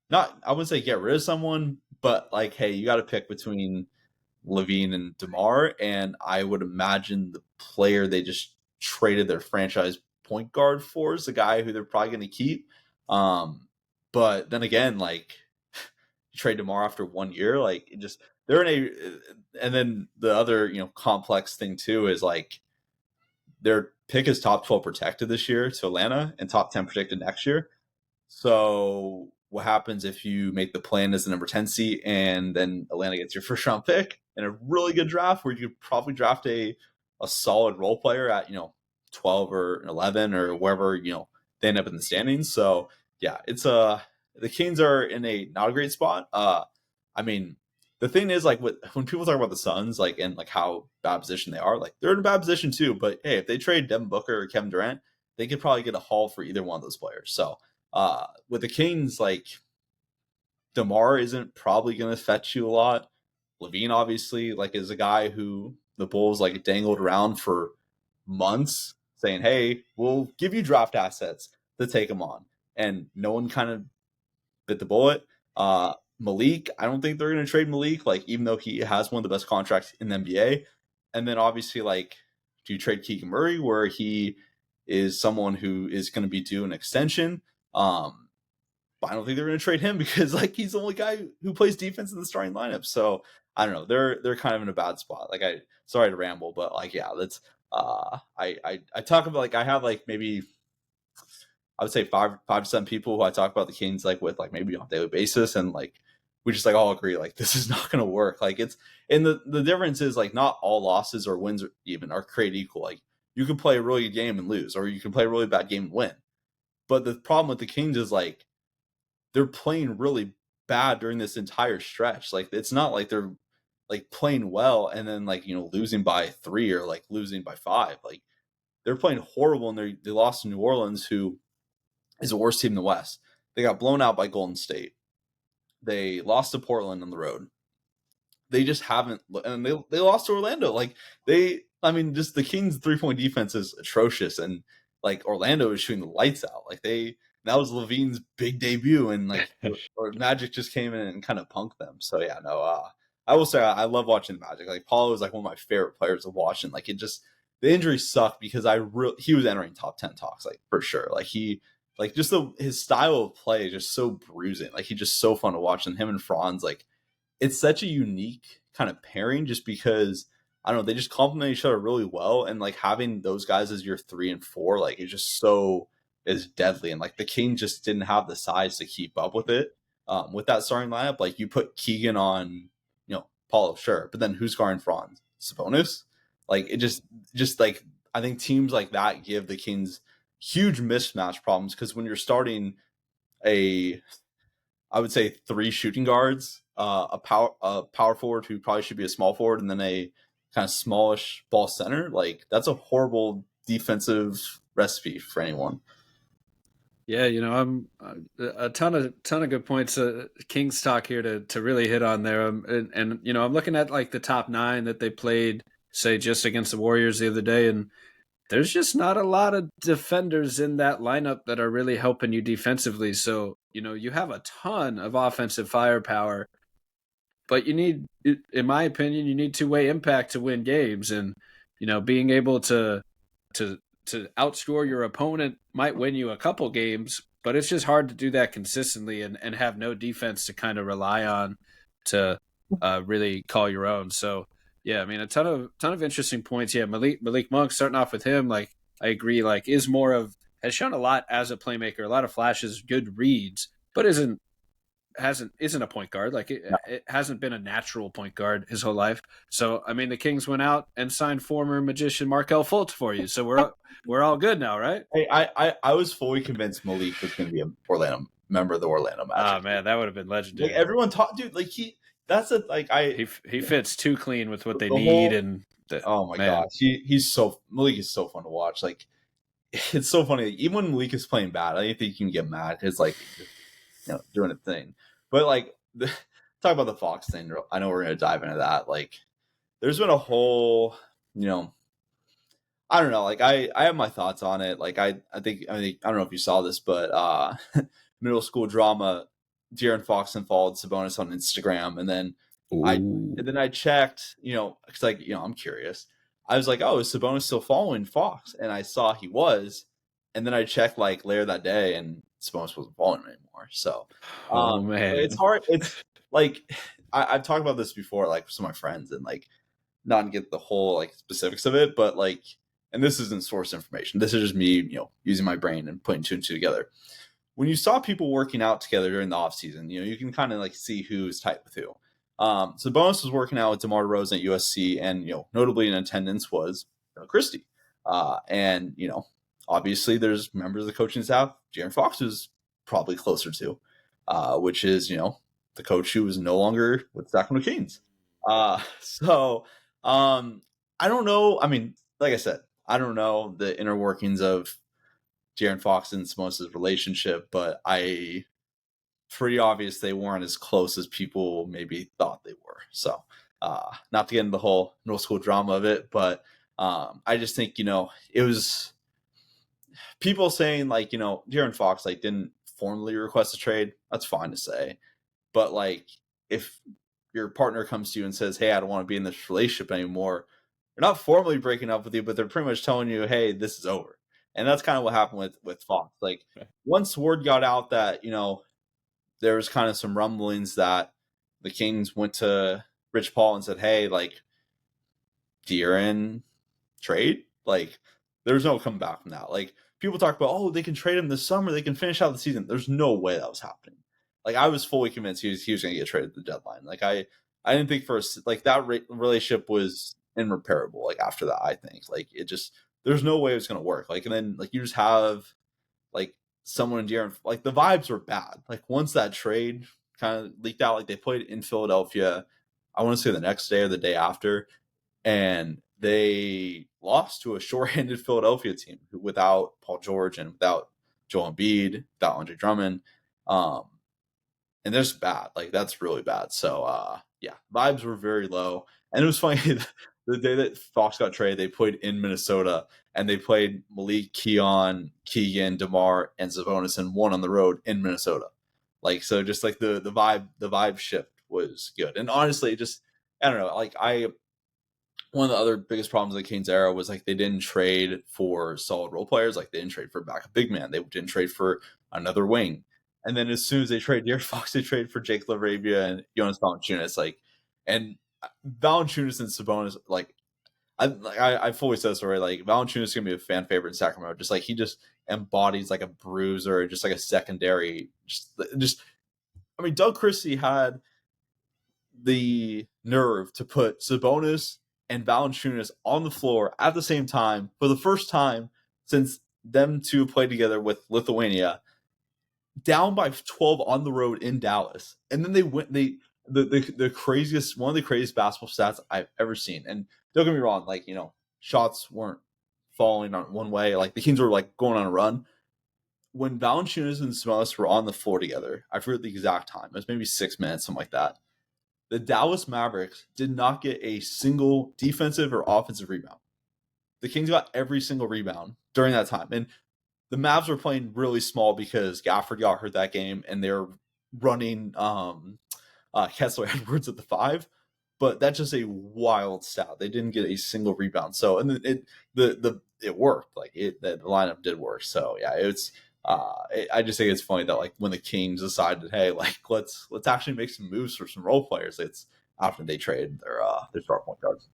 not, I wouldn't say get rid of someone, but like hey, you got to pick between Levine and DeMar, and I would imagine the player they just traded their franchise point guard for is the guy who they're probably going to keep. Um, but then again, like you trade DeMar after 1 year, like it just they're in and then the other complex thing too is like their pick is top 12 protected this year to Atlanta and top 10 protected next year. So what happens if you make the plan as the number 10 seat and then Atlanta gets your first round pick in a really good draft where you could probably draft a solid role player at 12 or 11 or wherever they end up in the standings. So yeah, it's the Kings are in a not a great spot. I mean, the thing is like when people talk about the Suns like and like how bad position they are, like they're in a bad position too. But hey, if they trade Devin Booker or Kevin Durant, they could probably get a haul for either one of those players. So with the Kings, like DeMar isn't probably going to fetch you a lot. Levine obviously like is a guy who the Bulls like dangled around for months, saying, "Hey, we'll give you draft assets to take him on," and no one kind of bit the bullet. Malik, I don't think they're going to trade Malik, like even though he has one of the best contracts in the NBA. And then obviously, like, do you trade Keegan Murray, where he is someone who is going to be due an extension? But I don't think they're going to trade him because like he's the only guy who plays defense in the starting lineup. So I don't know. They're kind of in a bad spot. Like I sorry to ramble, but like yeah, that's I talk about like I have like maybe I would say five to seven people who I talk about the Kings like with like maybe on a daily basis, and like we just like all agree like this is not going to work. Like it's and the difference is like not all losses or wins even are created equal. Like you can play a really good game and lose, or you can play a really bad game and win. But the problem with the Kings is like they're playing really bad during this entire stretch. Like it's not like they're like playing well and then like losing by 3 or like losing by 5. Like they're playing horrible and they lost to New Orleans, who is the worst team in the West. They got blown out by Golden State. They lost to Portland on the road. They just haven't, and they lost to Orlando. Like I mean, just the Kings' 3-point defense is atrocious, and like Orlando is shooting the lights out. Like that was Levine's big debut, and like or Magic just came in and kind of punked them. So yeah, no, I will say I love watching Magic. Like Paulo is like one of my favorite players to watch, and like it just the injury sucked because he was entering top 10 talks like for sure. Like he like just his style of play is just so bruising. Like he's just so fun to watch, and him and Franz like it's such a unique kind of pairing just because I don't know, they just complement each other really well. And like having those guys as your 3 and 4, like it's just so is deadly. And like the King just didn't have the size to keep up with it. With that starting lineup, like you put Keegan on, Paulo, sure, but then who's guarding Franz? Sabonis? Like it just like I think teams like that give the Kings huge mismatch problems because when you're starting a I would say 3 shooting guards, a power forward who probably should be a small forward, and then a kind of smallish ball center. Like that's a horrible defensive recipe for anyone. Yeah, I'm a ton of good points. Kings talk here to really hit on there, and I'm looking at like the top 9 that they played, say just against the Warriors the other day, and there's just not a lot of defenders in that lineup that are really helping you defensively. So you have a ton of offensive firepower, but you need, in my opinion, you need two-way impact to win games, and being able to outscore your opponent might win you a couple games, but it's just hard to do that consistently and have no defense to kind of rely on. to really call your own. So yeah, I mean, a ton of interesting points. Yeah, Malik Monk, starting off with him, like I agree, like is more of has shown a lot as a playmaker, a lot of flashes, good reads, but isn't a point guard. Like it hasn't been a natural point guard his whole life. So I mean, the Kings went out and signed former magician Markel Fultz for you. So we're all good now, right? Hey, I was fully convinced Malik was going to be a Orlando member of the Orlando Ah Magic. man, that would have been Like legendary. everyone taught, dude. Like that's a like He fits too clean with what they the need, whole. and Oh my man, gosh, Malik is so fun to watch. Like it's so funny. Like, even when Malik is playing bad, I think you can get mad. It's like doing a thing. But like talk about the Fox thing. I know we're gonna dive into that. Like there's been a whole I don't know. Like I have my thoughts on it. Like I think I don't know if you saw this, but middle school drama. De'Aaron Fox followed Sabonis on Instagram, and then I checked. Because I'm curious. I was like, oh, is Sabonis still following Fox? And I saw he was, and then I checked like later that day, and Sabonis wasn't following him anymore. So, oh it's man, hard. It's like I've talked about this before, like with some of my friends, and like not to get the whole like specifics of it, but like, and this isn't source information. This is just me, using my brain and putting two and two together. When you saw people working out together during the off season, you can kind of like see who's tight with who. So Bonus was working out with DeMar DeRozan at USC, and notably in attendance was Christie, and obviously there's members of the coaching staff. De'Aaron Fox is probably closer to, which is the coach who is no longer with Sacramento Kings. So I don't know. I mean, like I said, I don't know the inner workings of De'Aaron Fox and Sabonis' relationship, but pretty obvious they weren't as close as people maybe thought they were. So not to get into the whole middle school drama of it, but I just think, it was people saying like, De'Aaron Fox like didn't formally request a trade. That's fine to say. But like if your partner comes to you and says, hey, I don't want to be in this relationship anymore, they're not formally breaking up with you, but they're pretty much telling you, hey, this is over. And that's kind of what happened with Fox. Like once word got out that, there was kind of some rumblings that the Kings went to Rich Paul and said, hey, like, De'Aaron trade? Like, there's no coming back from that. Like, people talk about, oh, they can trade him this summer. They can finish out the season. There's no way that was happening. Like, I was fully convinced he was going to get traded at the deadline. Like, I didn't think like, that relationship was irreparable. Like, after that, I think. Like, it just, there's no way it was going to work. Like, and then, like, you just have, like, someone in De'Aaron, like, the vibes were bad. Like, once that trade kind of leaked out, like, they played in Philadelphia, I want to say the next day or the day after, and they lost to a shorthanded Philadelphia team without Paul George and without Joel Embiid, without Andre Drummond. And that's bad. Like, that's really bad. So, yeah, vibes were very low. And it was funny, the day that Fox got traded, they played in Minnesota, and they played Malik, Keon, Keegan, DeMar, and Sabonis, and won on the road in Minnesota. Like, so just like the vibe shift was good. And honestly, just, I don't know, like one of the other biggest problems of the Kings era was like they didn't trade for solid role players. Like they didn't trade for a backup big man. They didn't trade for another wing. And then as soon as they trade De'Aaron Fox, they trade for Jake LaRavia and Jonas Valanciunas. Like, and Valanciunas and Sabonis, like I fully said this already. Like Valanciunas is gonna be a fan favorite in Sacramento. Just like he just embodies like a bruiser, just like a secondary. Just I mean, Doug Christie had the nerve to put Sabonis and Valanciunas on the floor at the same time for the first time since them two played together with Lithuania, down by 12 on the road in Dallas. And then they went the craziest, one of the craziest basketball stats I've ever seen. And don't get me wrong, like, shots weren't falling on one way. Like the Kings were like going on a run. When Valanciunas and Sabonis were on the floor together, I forget the exact time. It was maybe 6 minutes, something like that. The Dallas Mavericks did not get a single defensive or offensive rebound. The Kings got every single rebound during that time. And the Mavs were playing really small because Gafford got hurt that game, and they were running Kessler Edwards at the 5. But that's just a wild stat. They didn't get a single rebound. So, and it worked. Like the lineup did work. So yeah, I just think it's funny that like when the Kings decided, hey, like let's actually make some moves for some role players. It's after they trade their star point guards.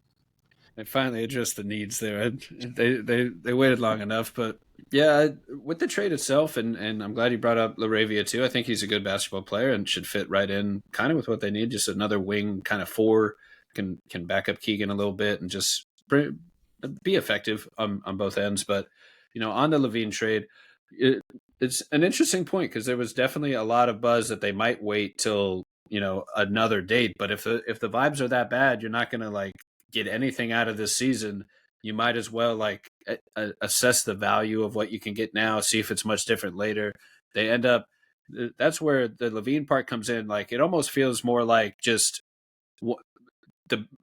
They finally addressed the needs there. They waited long enough, but yeah, with the trade itself, and I'm glad you brought up Laravia too. I think he's a good basketball player and should fit right in, kind of with what they need. Just another wing, kind of four, can back up Keegan a little bit and just be effective on both ends. But on the Lavine trade, it's an interesting point because there was definitely a lot of buzz that they might wait till another date. But if the vibes are that bad, you're not going to like get anything out of this season. You might as well like assess the value of what you can get now, see if it's much different later. They end up that's where the Lavine part comes in. Like it almost feels more like just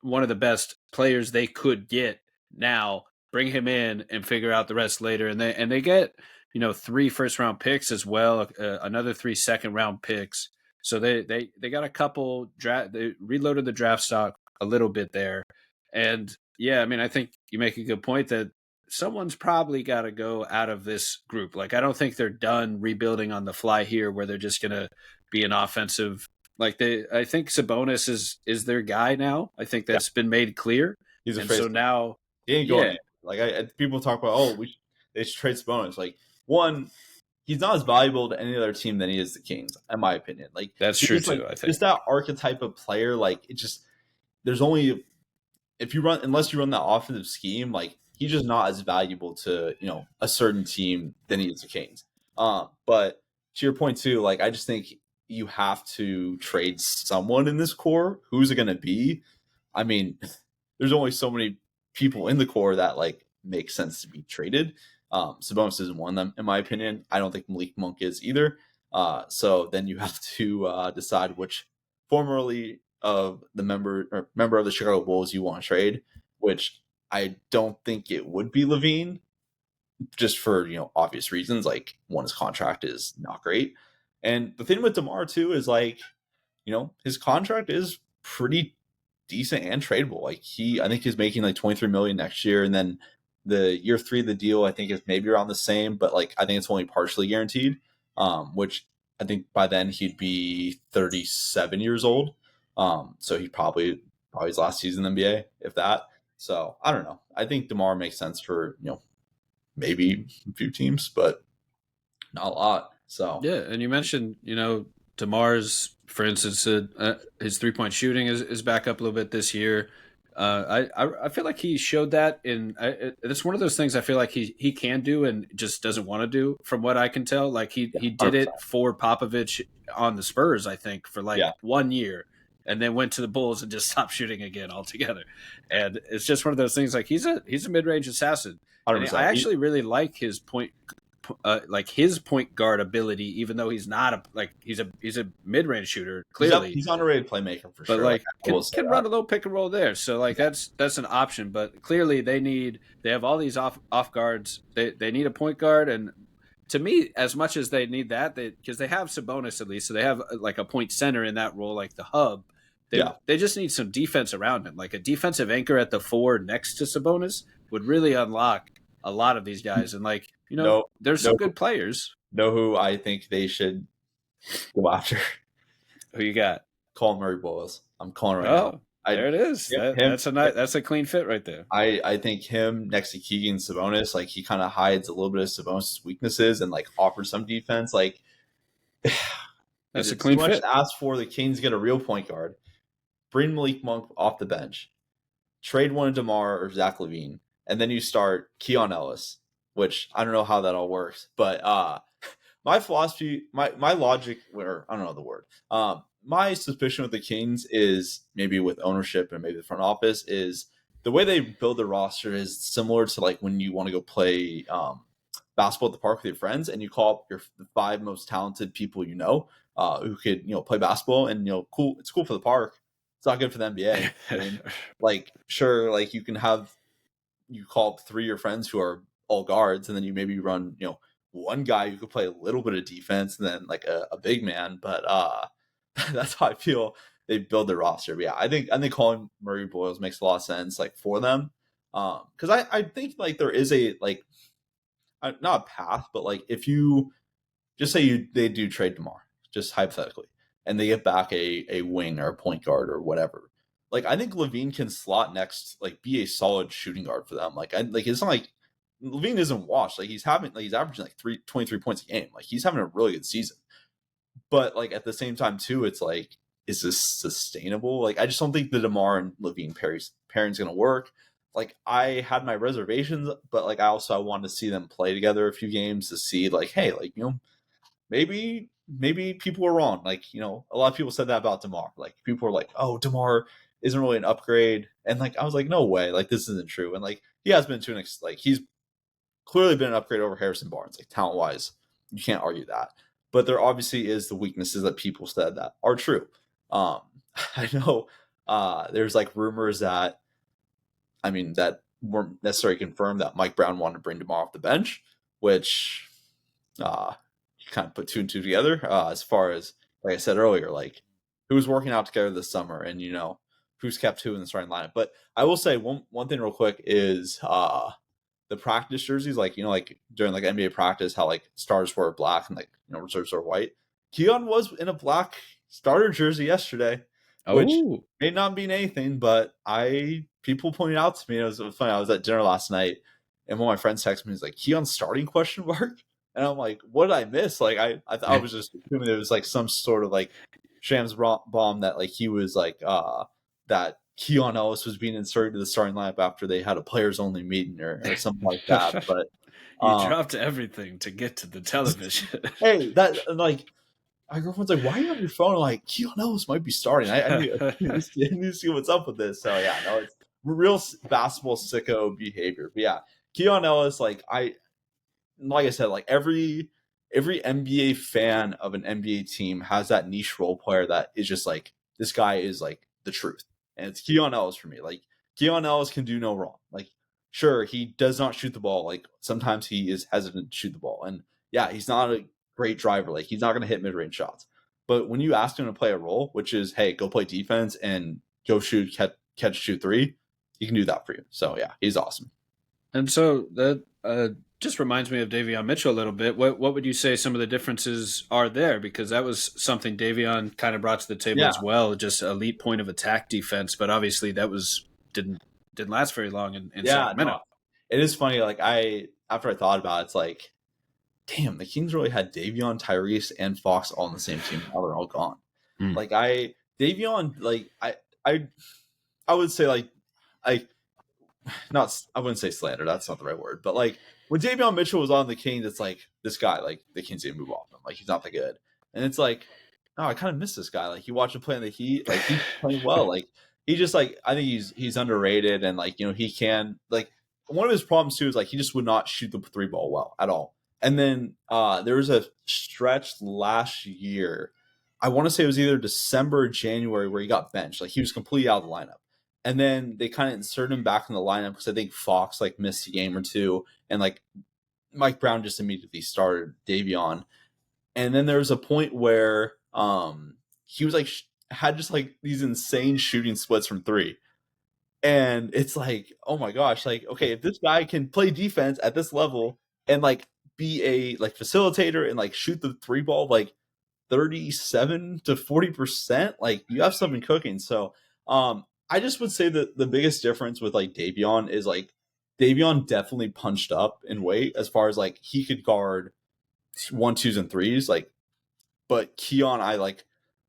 one of the best players they could get now. Bring him in and figure out the rest later, and they get 3 first-round picks as well, another 3 second-round picks. So they got a couple draft. They reloaded the draft stock a little bit there, and yeah, I mean, I think you make a good point that someone's probably got to go out of this group. Like, I don't think they're done rebuilding on the fly here, where they're just gonna be an offensive. Like I think Sabonis is their guy now. I think that's been made clear. He's a and so now, he ain't going. Like people talk about, they should trade Sabonis. Like one, he's not as valuable to any other team than he is the Kings, in my opinion. Like that's true just, too. like, I think just that archetype of player. Like it just there's only if you run unless you run that offensive scheme, like he's just not as valuable to a certain team than he is the Kings. But to your point too, like I just think you have to trade someone in this core. Who's it going to be? I mean, there's only so many people in the core that like make sense to be traded. Sabonis isn't one of them, in my opinion. I don't think Malik Monk is either. So then you have to decide which formerly of the member of the Chicago Bulls you want to trade, which I don't think it would be Lavine, just for obvious reasons. Like one, his contract is not great, and the thing with DeMar too is like his contract is pretty decent and tradable. Like I think he's making like 23 million next year, and then the year 3 of the deal I think is maybe around the same, but like I think it's only partially guaranteed. Which I think by then he'd be 37 years old. So he probably his last season in the NBA, if that. So I don't know. I think DeMar makes sense for maybe a few teams, but not a lot. So yeah, and you mentioned DeMar's, for instance, his 3-point shooting is back up a little bit this year. I feel like he showed that it's one of those things I feel like he can do and just doesn't want to do, from what I can tell. Like he did it for Popovich on the Spurs, I think, for like 1 year, and then went to the Bulls and just stopped shooting again altogether. And it's just one of those things. Like he's a mid-range assassin. And I actually really like his his point guard ability, even though he's not he's a mid-range shooter. Clearly, he's underrated playmaker for but sure. Like can run a little pick and roll there. So like that's an option. But clearly they have all these off guards. They need a point guard, and to me, as much as they need that, because they have Sabonis at least, so they have like a point center in that role, like the hub. They just need some defense around him, like a defensive anchor at the 4 next to Sabonis would really unlock a lot of these guys. And like there's some good players. Know who I think they should go after? Who you got? Colin Murray-Boyles. I'm calling right now. There it is. That's a clean fit right there. I think him next to Keegan Sabonis, like he kind of hides a little bit of Sabonis' weaknesses and like offers some defense. Like that's a clean fit. Ask for the Kings get a real point guard, bring Malik Monk off the bench, trade one of DeMar or Zach LaVine, and then you start Keon Ellis, which I don't know how that all works, but my philosophy, my logic, or I don't know the word. My suspicion with the Kings is, maybe with ownership and maybe the front office, is the way they build their roster is similar to like when you want to go play basketball at the park with your friends and you call up the 5 most talented people who could play basketball, and cool. It's cool for the park. It's not good for the NBA. I mean, like sure, like you call up 3 of your friends who are all guards, and then you maybe run one guy who could play a little bit of defense, and then like a big man. But that's how I feel they build their roster. But yeah, I think Colin Murray-Boyles makes a lot of sense like for them, because I think like there is a like not a path, but like if you just say they do trade DeMar, just hypothetically, and they get back a wing or a point guard or whatever. Like I think Lavine can slot next, like be a solid shooting guard for them. Like it's not like Lavine isn't washed. Like he's averaging like 23 points a game. Like he's having a really good season. But like at the same time too, it's like, is this sustainable? Like I just don't think the DeMar and Lavine pairing's gonna work. Like I had my reservations, but like I wanted to see them play together a few games to see like, hey, like maybe people were wrong. Like a lot of people said that about DeMar. Like people were like, oh, DeMar isn't really an upgrade, and like I was like, no way, like this isn't true. And like he has been to an like he's clearly been an upgrade over Harrison Barnes, like talent wise, you can't argue that. But there obviously is the weaknesses that people said that are true. Um, I know there's like rumors that that weren't necessarily confirmed that Mike Brown wanted to bring DeMar off the bench, which you kind of put two and two together. As far as like I said earlier, like who was working out together this summer, and who's kept who in the starting lineup. But I will say one thing real quick is the practice jerseys, like like during like NBA practice, how like stars were black and like reserves were white. Keon was in a black starter jersey yesterday, which may not mean anything, but people pointed out to me, it was funny. I was at dinner last night, and one of my friends texted me, he's like, "Keon starting?" question mark. And I'm like, what did I miss? Like I was just assuming it was like some sort of like Shams bomb that like he was like that Keon Ellis was being inserted to the starting lineup after they had a players only meeting or something like that. But you dropped everything to get to the television. Hey, that like my girlfriend's like, why are you on your phone? I'm like, Keon Ellis might be starting. I need to see what's up with this. So yeah, no, it's real basketball sicko behavior. But yeah, Keon Ellis, like I said, like every NBA fan of an NBA team has that niche role player that is just like, this guy is like the truth. And it's Keon Ellis for me. Like Keon Ellis can do no wrong. Like sure, he does not shoot the ball. Like sometimes he is hesitant to shoot the ball. And yeah, he's not a great driver. Like he's not going to hit mid-range shots. But when you ask him to play a role, which is, hey, go play defense and go shoot, catch, shoot three, he can do that for you. So yeah, he's awesome. And so that just reminds me of Davion Mitchell a little bit. What would you say some of the differences are there? Because that was something Davion kind of brought to the table as well, just elite point of attack defense. But obviously that didn't last very long in Sacramento. No, it is funny. Like after I thought about it, it's like, damn, the Kings really had Davion, Tyrese, and Fox all on the same team. Now they're all gone. Like Davion, like I would say like I wouldn't say slander. That's not the right word. But like when Davion Mitchell was on the Kings, it's like this guy, like the Kings didn't move off him. Like he's not that good. And it's like, no, I kind of miss this guy. Like you watch him play in the Heat, like he's playing well. Like he just like, I think he's underrated, and like he can, like one of his problems too is like he just would not shoot the three ball well at all. And then there was a stretch last year, I want to say it was either December or January, where he got benched. Like he was completely out of the lineup. And then they kind of inserted him back in the lineup because I think Fox like missed a game or two, and like Mike Brown just immediately started Davion. And then there was a point where he was like had just like these insane shooting splits from three. And it's like, oh my gosh, like, okay, if this guy can play defense at this level and like be a like facilitator and like shoot the three ball like 37 to 40%, like you have something cooking. So I just would say that the biggest difference with like Davion is like Davion definitely punched up in weight as far as like he could guard 1, 2s, and 3s. Like, but Keon,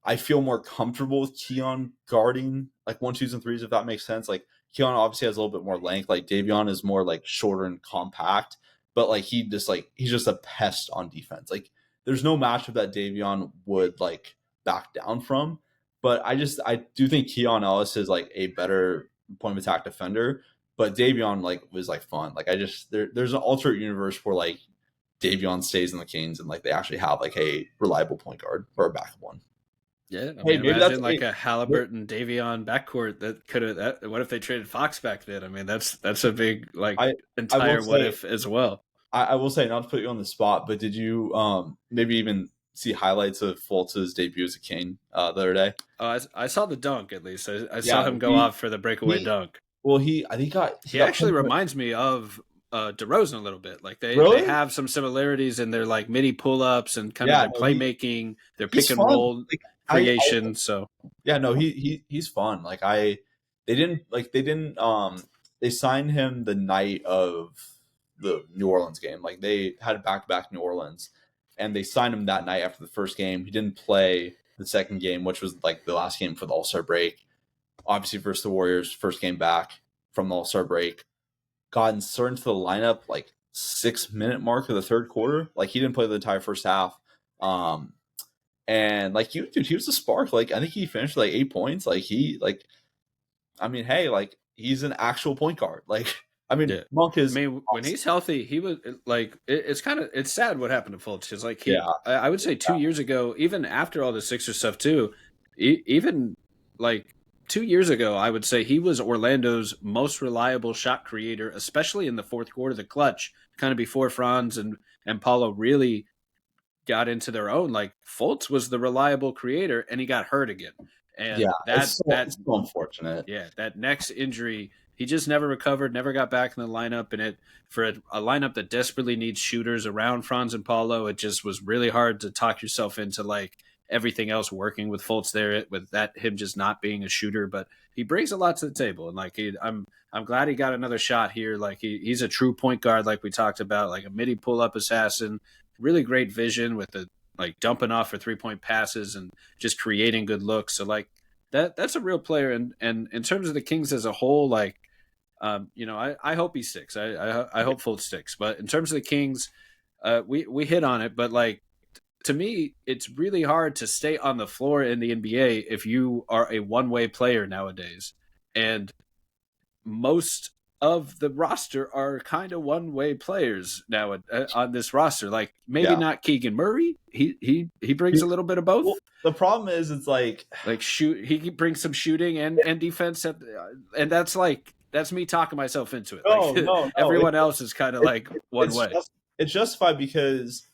I feel more comfortable with Keon guarding like 1, 2s, and 3s, if that makes sense. Like Keon obviously has a little bit more length. Like Davion is more like shorter and compact, but like he's just a pest on defense. Like there's no matchup that Davion would like back down from. But I do think Keon Ellis is like a better point of attack defender. But Davion like was like fun. Like there's an alternate universe where like Davion stays in the Kings and like they actually have like a reliable point guard or a backup one. Yeah, I mean, imagine like a Halliburton Davion backcourt that could have. What if they traded Fox back then? I mean, that's a big like entire what if as well. I will say, not to put you on the spot, but did you maybe even see highlights of Fultz's debut as a King the other day? I saw the dunk at least. I saw him go off for the breakaway dunk. Well, he actually reminds me of DeRozan a little bit. Like they Really? have some similarities in their like midi pull ups and kind of Yeah, their no, playmaking, their he's pick and fun. roll Like I creation. So yeah, no, he's fun. Like they didn't they signed him the night of the New Orleans game. Like they had back to back New Orleans, and they signed him that night after the first game. He didn't play the second game, which was like the last game for the All Star break. Obviously versus the Warriors, first game back from the All Star break. Got inserted into the lineup like 6 minute mark of the third quarter. Like he didn't play the entire first half. Um, and like dude, he was a spark. Like I think he finished with, like 8 points. Like he like I mean, hey, like he's an actual point guard. Like I mean, yeah. Monk I is mean, when awesome. he's healthy, he was like it's sad what happened to Fultz. Because like Yeah, I would say 2 years ago, even after all the Sixers stuff too, even like 2 years ago, I would say he was Orlando's most reliable shot creator, especially in the fourth quarter, the clutch, kind of before Franz and Paulo really got into their own. Like Fultz was the reliable creator, and he got hurt again, yeah. and that It's so unfortunate. yeah, that next injury, he just never recovered, never got back in the lineup. And it for a lineup that desperately needs shooters around Franz and Paulo, it just was really hard to talk yourself into like everything else working with Fultz there, with that him just not being a shooter. But he brings a lot to the table, and like I'm glad he got another shot here. Like he's a true point guard, like we talked about, like a midi pull up assassin, really great vision with the like dumping off for 3-point passes and just creating good looks. So like that's a real player. And in terms of the Kings as a whole, like I hope he sticks. I hope Fultz sticks. But in terms of the Kings, we hit on it, but like to me, it's really hard to stay on the floor in the NBA if you are a one-way player nowadays. And most of the roster are kind of one-way players now on this roster. Like maybe Yeah. not Keegan Murray. He brings a little bit of both. Well, the problem is, it's like Like shoot, he brings some shooting and defense, and that's me talking myself into it. Like no. everyone else is kind of like one It's way. just it's justified because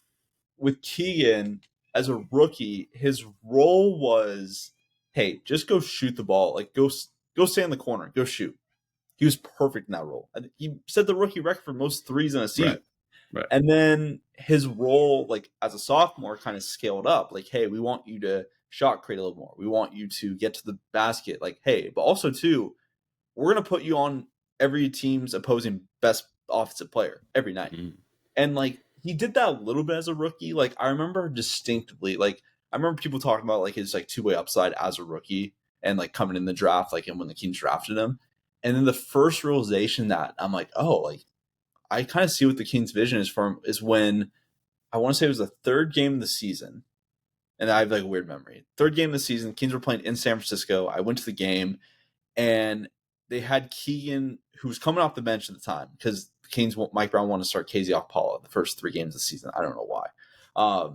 with Keegan as a rookie, his role was, hey, just go shoot the ball. Like go stay in the corner, go shoot. He was perfect in that role. He set the rookie record for most threes in a season. Right. Right. And then his role, like as a sophomore, kind of scaled up. Like, hey, we want you to shot create a little more. We want you to get to the basket. Like, hey, but also too, we're gonna put you on every team's opposing best offensive player every night. Mm. And like he did that a little bit as a rookie. Like I remember distinctively, like I remember people talking about like his like two-way upside as a rookie and like coming in the draft, like and when the Kings drafted him. And then the first realization that I'm like, oh, like I kind of see what the Kings' vision is for him is when I want to say it was the third game of the season. And I have like a weird memory. Third game of the season, Kings were playing in San Francisco. I went to the game and they had Keegan, who was coming off the bench at the time because the Kings, Mike Brown wanted to start KZ Okpala the first 3 games of the season. I don't know why.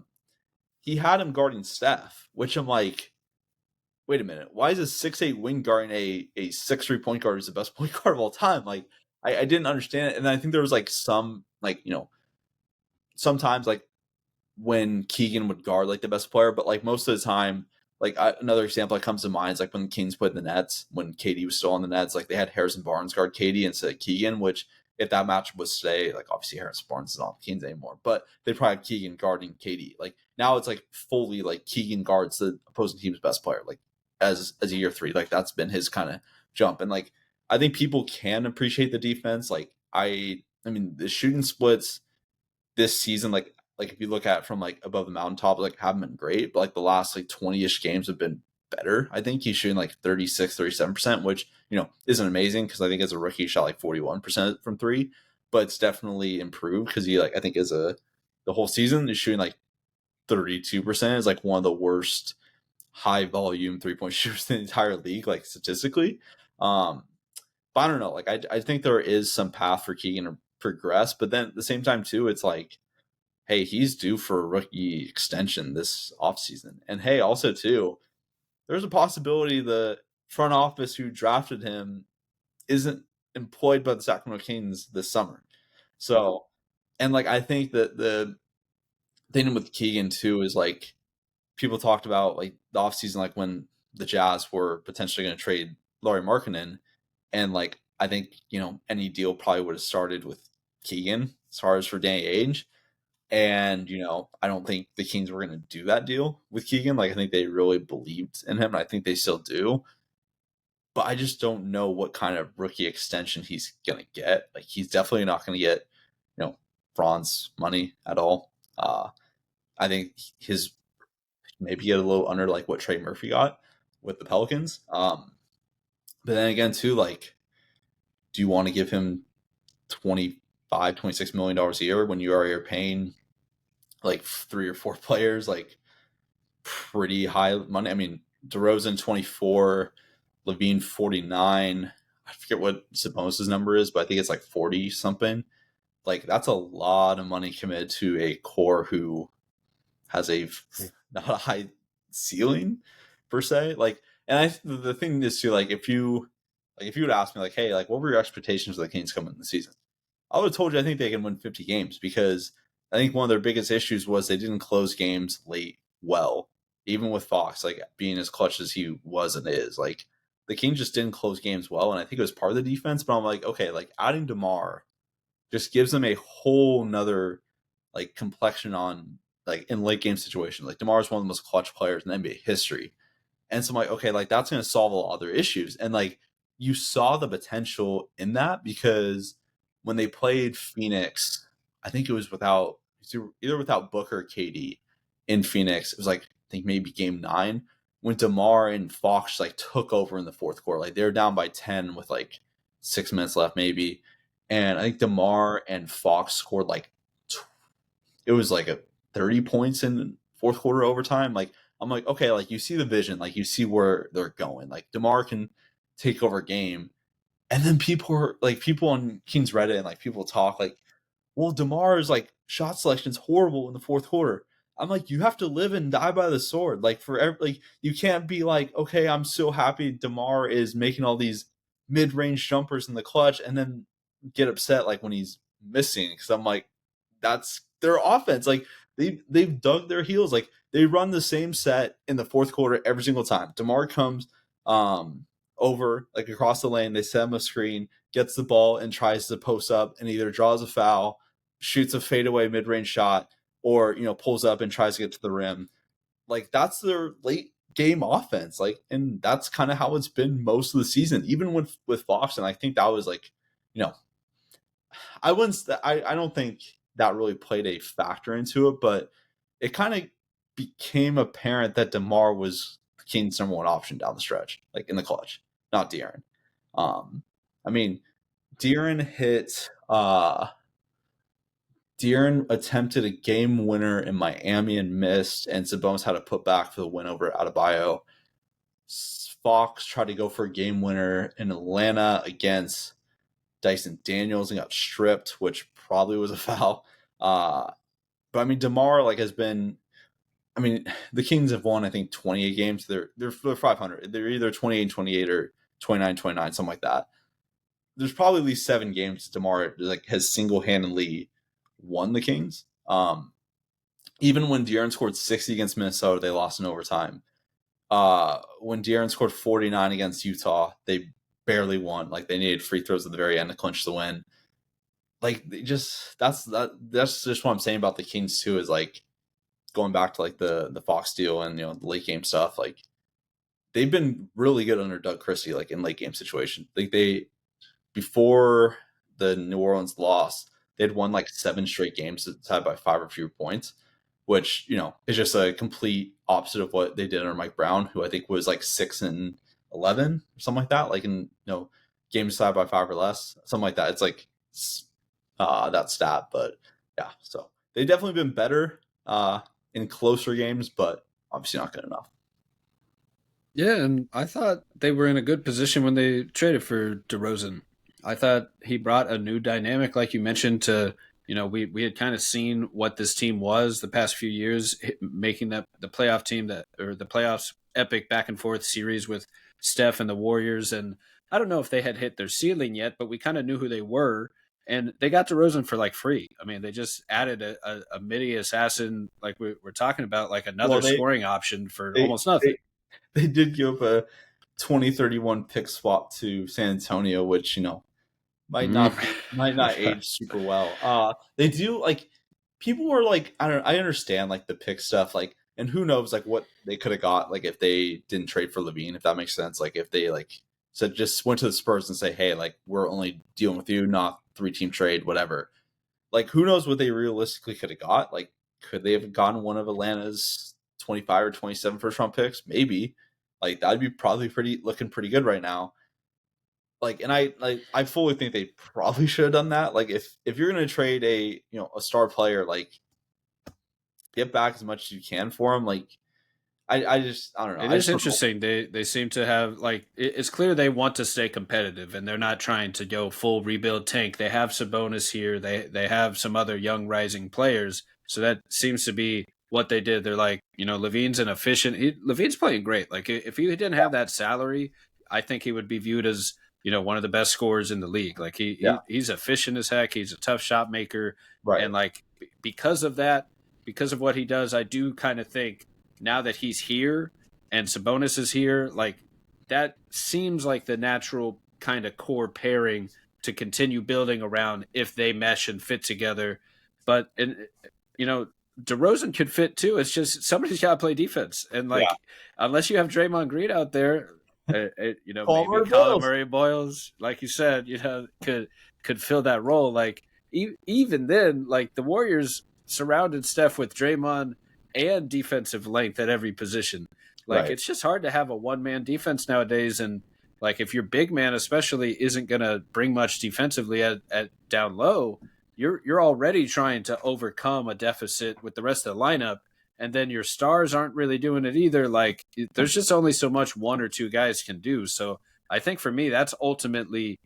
He had him guarding Steph, which I'm like, wait a minute, why is a 6'8" wing guarding a 6'3" point guard who's the best point guard of all time? Like, I didn't understand it. And I think there was like some, like, sometimes like when Keegan would guard like the best player, but like most of the time, like another example that comes to mind is like when the Kings played the Nets, when KD was still on the Nets, like they had Harrison Barnes guard KD instead of Keegan, which if that match was today, like obviously Harrison Barnes is not on the Kings anymore, but they probably have Keegan guarding KD. Like now it's like fully like Keegan guards the opposing team's best player, like as a year 3, like that's been his kind of jump. And like I think people can appreciate the defense. Like I mean the shooting splits this season, like if you look at it from like above the mountaintop, like haven't been great, but like the last like 20-ish games have been better. I think he's shooting like 36-37%, which isn't amazing because I think as a rookie he shot like 41% from 3, but it's definitely improved because he like I think the whole season is shooting like 32%, is like one of the worst high volume 3-point shooters in the entire league, like statistically. But I don't know, like I think there is some path for Keegan to progress, but then at the same time too, it's like, hey, he's due for a rookie extension this offseason. And hey, also too, there's a possibility the front office who drafted him isn't employed by the Sacramento Kings this summer. So, and like I think that the thing with Keegan too is like people talked about like the offseason, like when the Jazz were potentially going to trade Lauri Markkanen, and like I think any deal probably would have started with Keegan as far as for Danny Ainge. And, I don't think the Kings were going to do that deal with Keegan. Like, I think they really believed in him, and I think they still do. But I just don't know what kind of rookie extension he's going to get. Like, he's definitely not going to get, Franz money at all. I think his maybe get a little under like what Trey Murphy got with the Pelicans. But then again, too, like, do you want to give him $25-26 million a year when you are paying like 3 or 4 players like pretty high money? I mean, DeRozan 24, Lavine 49. I forget what Sabonis' number is, but I think it's like 40 something. Like, that's a lot of money committed to a core who has not a high ceiling per se. Like, and the thing is too, like, if you would ask me like, hey, like, what were your expectations of the Kings coming in the season? I would have told you I think they can win 50 games, because I think one of their biggest issues was they didn't close games late well, even with Fox like being as clutch as he was and is. Like, the Kings just didn't close games well, and I think it was part of the defense. But I'm like, okay, like, adding DeMar just gives them a whole nother like complexion on like in late game situations. Like, DeMar is one of the most clutch players in NBA history. And so I'm like, okay, like, that's going to solve all other issues. And like, you saw the potential in that, because when they played Phoenix, I think it was either without Booker or KD in Phoenix. It was like, I think maybe game 9 when DeMar and Fox like took over in the fourth quarter. Like, they were down by 10 with like 6 minutes left maybe. And I think DeMar and Fox scored like, it was like a 30 points in fourth quarter overtime. Like, I'm like, okay, like, you see the vision, like, you see where they're going. Like, DeMar can take over a game. And then people on Kings Reddit and like people talk like, well, DeMar's like shot selection is horrible in the fourth quarter. I'm like, you have to live and die by the sword. Like, like, you can't be like, okay, I'm so happy DeMar is making all these mid-range jumpers in the clutch, and then get upset like when he's missing. Because I'm like, that's their offense. Like, they've dug their heels. Like, they run the same set in the fourth quarter every single time. DeMar comes over like across the lane, they set him a screen, gets the ball and tries to post up and either draws a foul, shoots a fadeaway mid-range shot, or pulls up and tries to get to the rim. Like, that's their late game offense. Like, and that's kind of how it's been most of the season, even with Fox. And I think that was like, I don't think that really played a factor into it, but it kind of became apparent that DeMar was the Kings' number 1 option down the stretch, like in the clutch, not De'Aaron. I mean, De'Aaron attempted a game winner in Miami and missed, and Sabonis had to put back for the win over Adebayo. Fox tried to go for a game winner in Atlanta against Dyson Daniels and got stripped, which probably was a foul. But I mean, DeMar like has been. I mean, the Kings have won, I think, 28 games. They're 500. They're either 28-28 or 29-29, something like that. There's probably at least 7 games DeMar like has single-handedly won the Kings. Even when De'Aaron scored 60 against Minnesota, they lost in overtime. When De'Aaron scored 49 against Utah, they barely won. Like, they needed free throws at the very end to clinch the win. Like, that's just what I'm saying about the Kings too, is like, going back to like the Fox deal and the late game stuff, like, they've been really good under Doug Christie, like in late game situations. Like, before the New Orleans loss, they'd won like 7 straight games tied by 5 or fewer points, which is just a complete opposite of what they did under Mike Brown, who I think was like 6-11 or something like that. Like, in games tied by 5 or less, something like that. It's like that stat, but yeah. So they've definitely been better in closer games, but obviously not good enough. Yeah, and I thought they were in a good position when they traded for DeRozan. I thought he brought a new dynamic, like you mentioned, to we had kind of seen what this team was the past few years, making the playoff team or the playoffs epic back and forth series with Steph and the Warriors. And I don't know if they had hit their ceiling yet, but we kind of knew who they were. And they got DeRozan for like free. I mean, they just added a midi assassin, like we're talking about, like another scoring option for almost nothing. They did give up a 2031 pick swap to San Antonio, which might not age super well. They do like people were like I understand like the pick stuff like and who knows like what they could have got like if they didn't trade for Levine if that makes sense like if they like said just went to the Spurs and say hey like we're only dealing with you not 3-team trade whatever like who knows what they realistically could have got like could they have gotten one of Atlanta's 25 or 27 first round picks maybe like that'd be probably pretty good right now like and I fully think they probably should have done that like if you're going to trade a star player like get back as much as you can for him like I don't know It I is just don't know interesting. They seem to have like it's clear they want to stay competitive and they're not trying to go full rebuild tank. They have Sabonis here. They have some other young rising players. So that seems to be what they did. They're like, Levine's an efficient. Levine's playing great. Like if he didn't have that salary, I think he would be viewed as one of the best scorers in the league. Like yeah he's efficient as heck. He's a tough shot maker, right and like because of that, because of what he does, I do kind of think now that he's here and Sabonis is here, like that seems like the natural kind of core pairing to continue building around if they mesh and fit together. But you know, DeRozan could fit too. It's just somebody's got to play defense, and yeah like unless you have Draymond Green out there, maybe Palmer Colin Boyles Murray Boyles, like you said, could fill that role. Like even then, like the Warriors surrounded Steph with Draymond and defensive length at every position. Like right it's just hard to have a one man defense nowadays, and like if your big man especially isn't going to bring much defensively at down low, you're already trying to overcome a deficit with the rest of the lineup, and then your stars aren't really doing it either. Like there's just only so much one or two guys can do. So I think for me, that's ultimately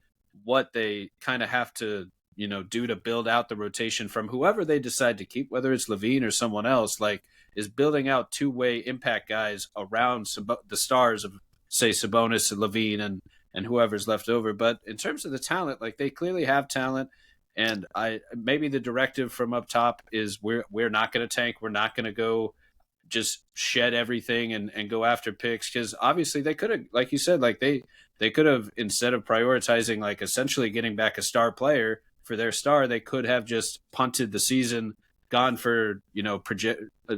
what they kind of have to do to build out the rotation from whoever they decide to keep, whether it's Levine or someone else. Like is building out two-way impact guys around the stars of say Sabonis and Levine and whoever's left over. But in terms of the talent, like they clearly have talent. And I maybe the directive from up top is we're not going to tank. We're not going to go just shed everything and go after picks because obviously they could have, like you said, like they could have instead of prioritizing like essentially getting back a star player for their star, they could have just punted the season, gone for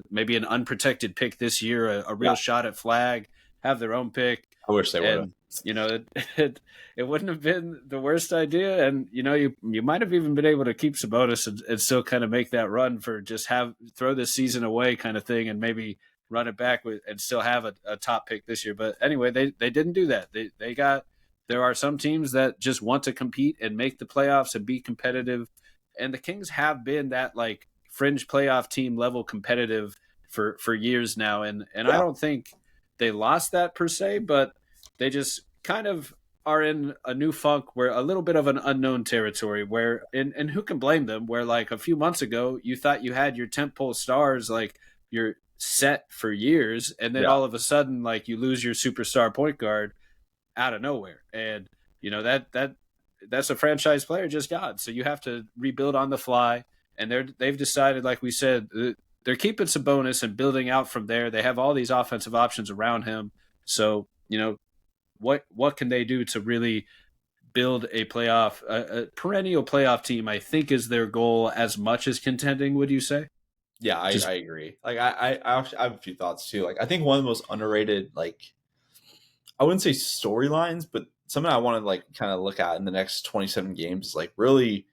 maybe an unprotected pick this year, a real yeah shot at flag, have their own pick, I wish they would have and it wouldn't have been the worst idea, and you might have even been able to keep Sabonis and still kind of make that run for just throw this season away kind of thing, and maybe run it back and still have a top pick this year. But anyway, they didn't do that. There are some teams that just want to compete and make the playoffs and be competitive, and the Kings have been that like fringe playoff team level competitive for years now, and I yeah don't think they lost that per se, but they just kind of are in a new funk where a little bit of an unknown territory where and who can blame them where like a few months ago you thought you had your tentpole stars like you're set for years and then yeah all of a sudden like you lose your superstar point guard out of nowhere and that's a franchise player just got so you have to rebuild on the fly and they've decided like we said they're keeping Sabonis and building out from there. They have all these offensive options around him. So, what can they do to really build a perennial playoff team, I think is their goal as much as contending, would you say? yeah Just I agree like I actually I have a few thoughts too like I think one of the most underrated like I wouldn't say storylines but something I want to like kind of look at in the next 27 games is like really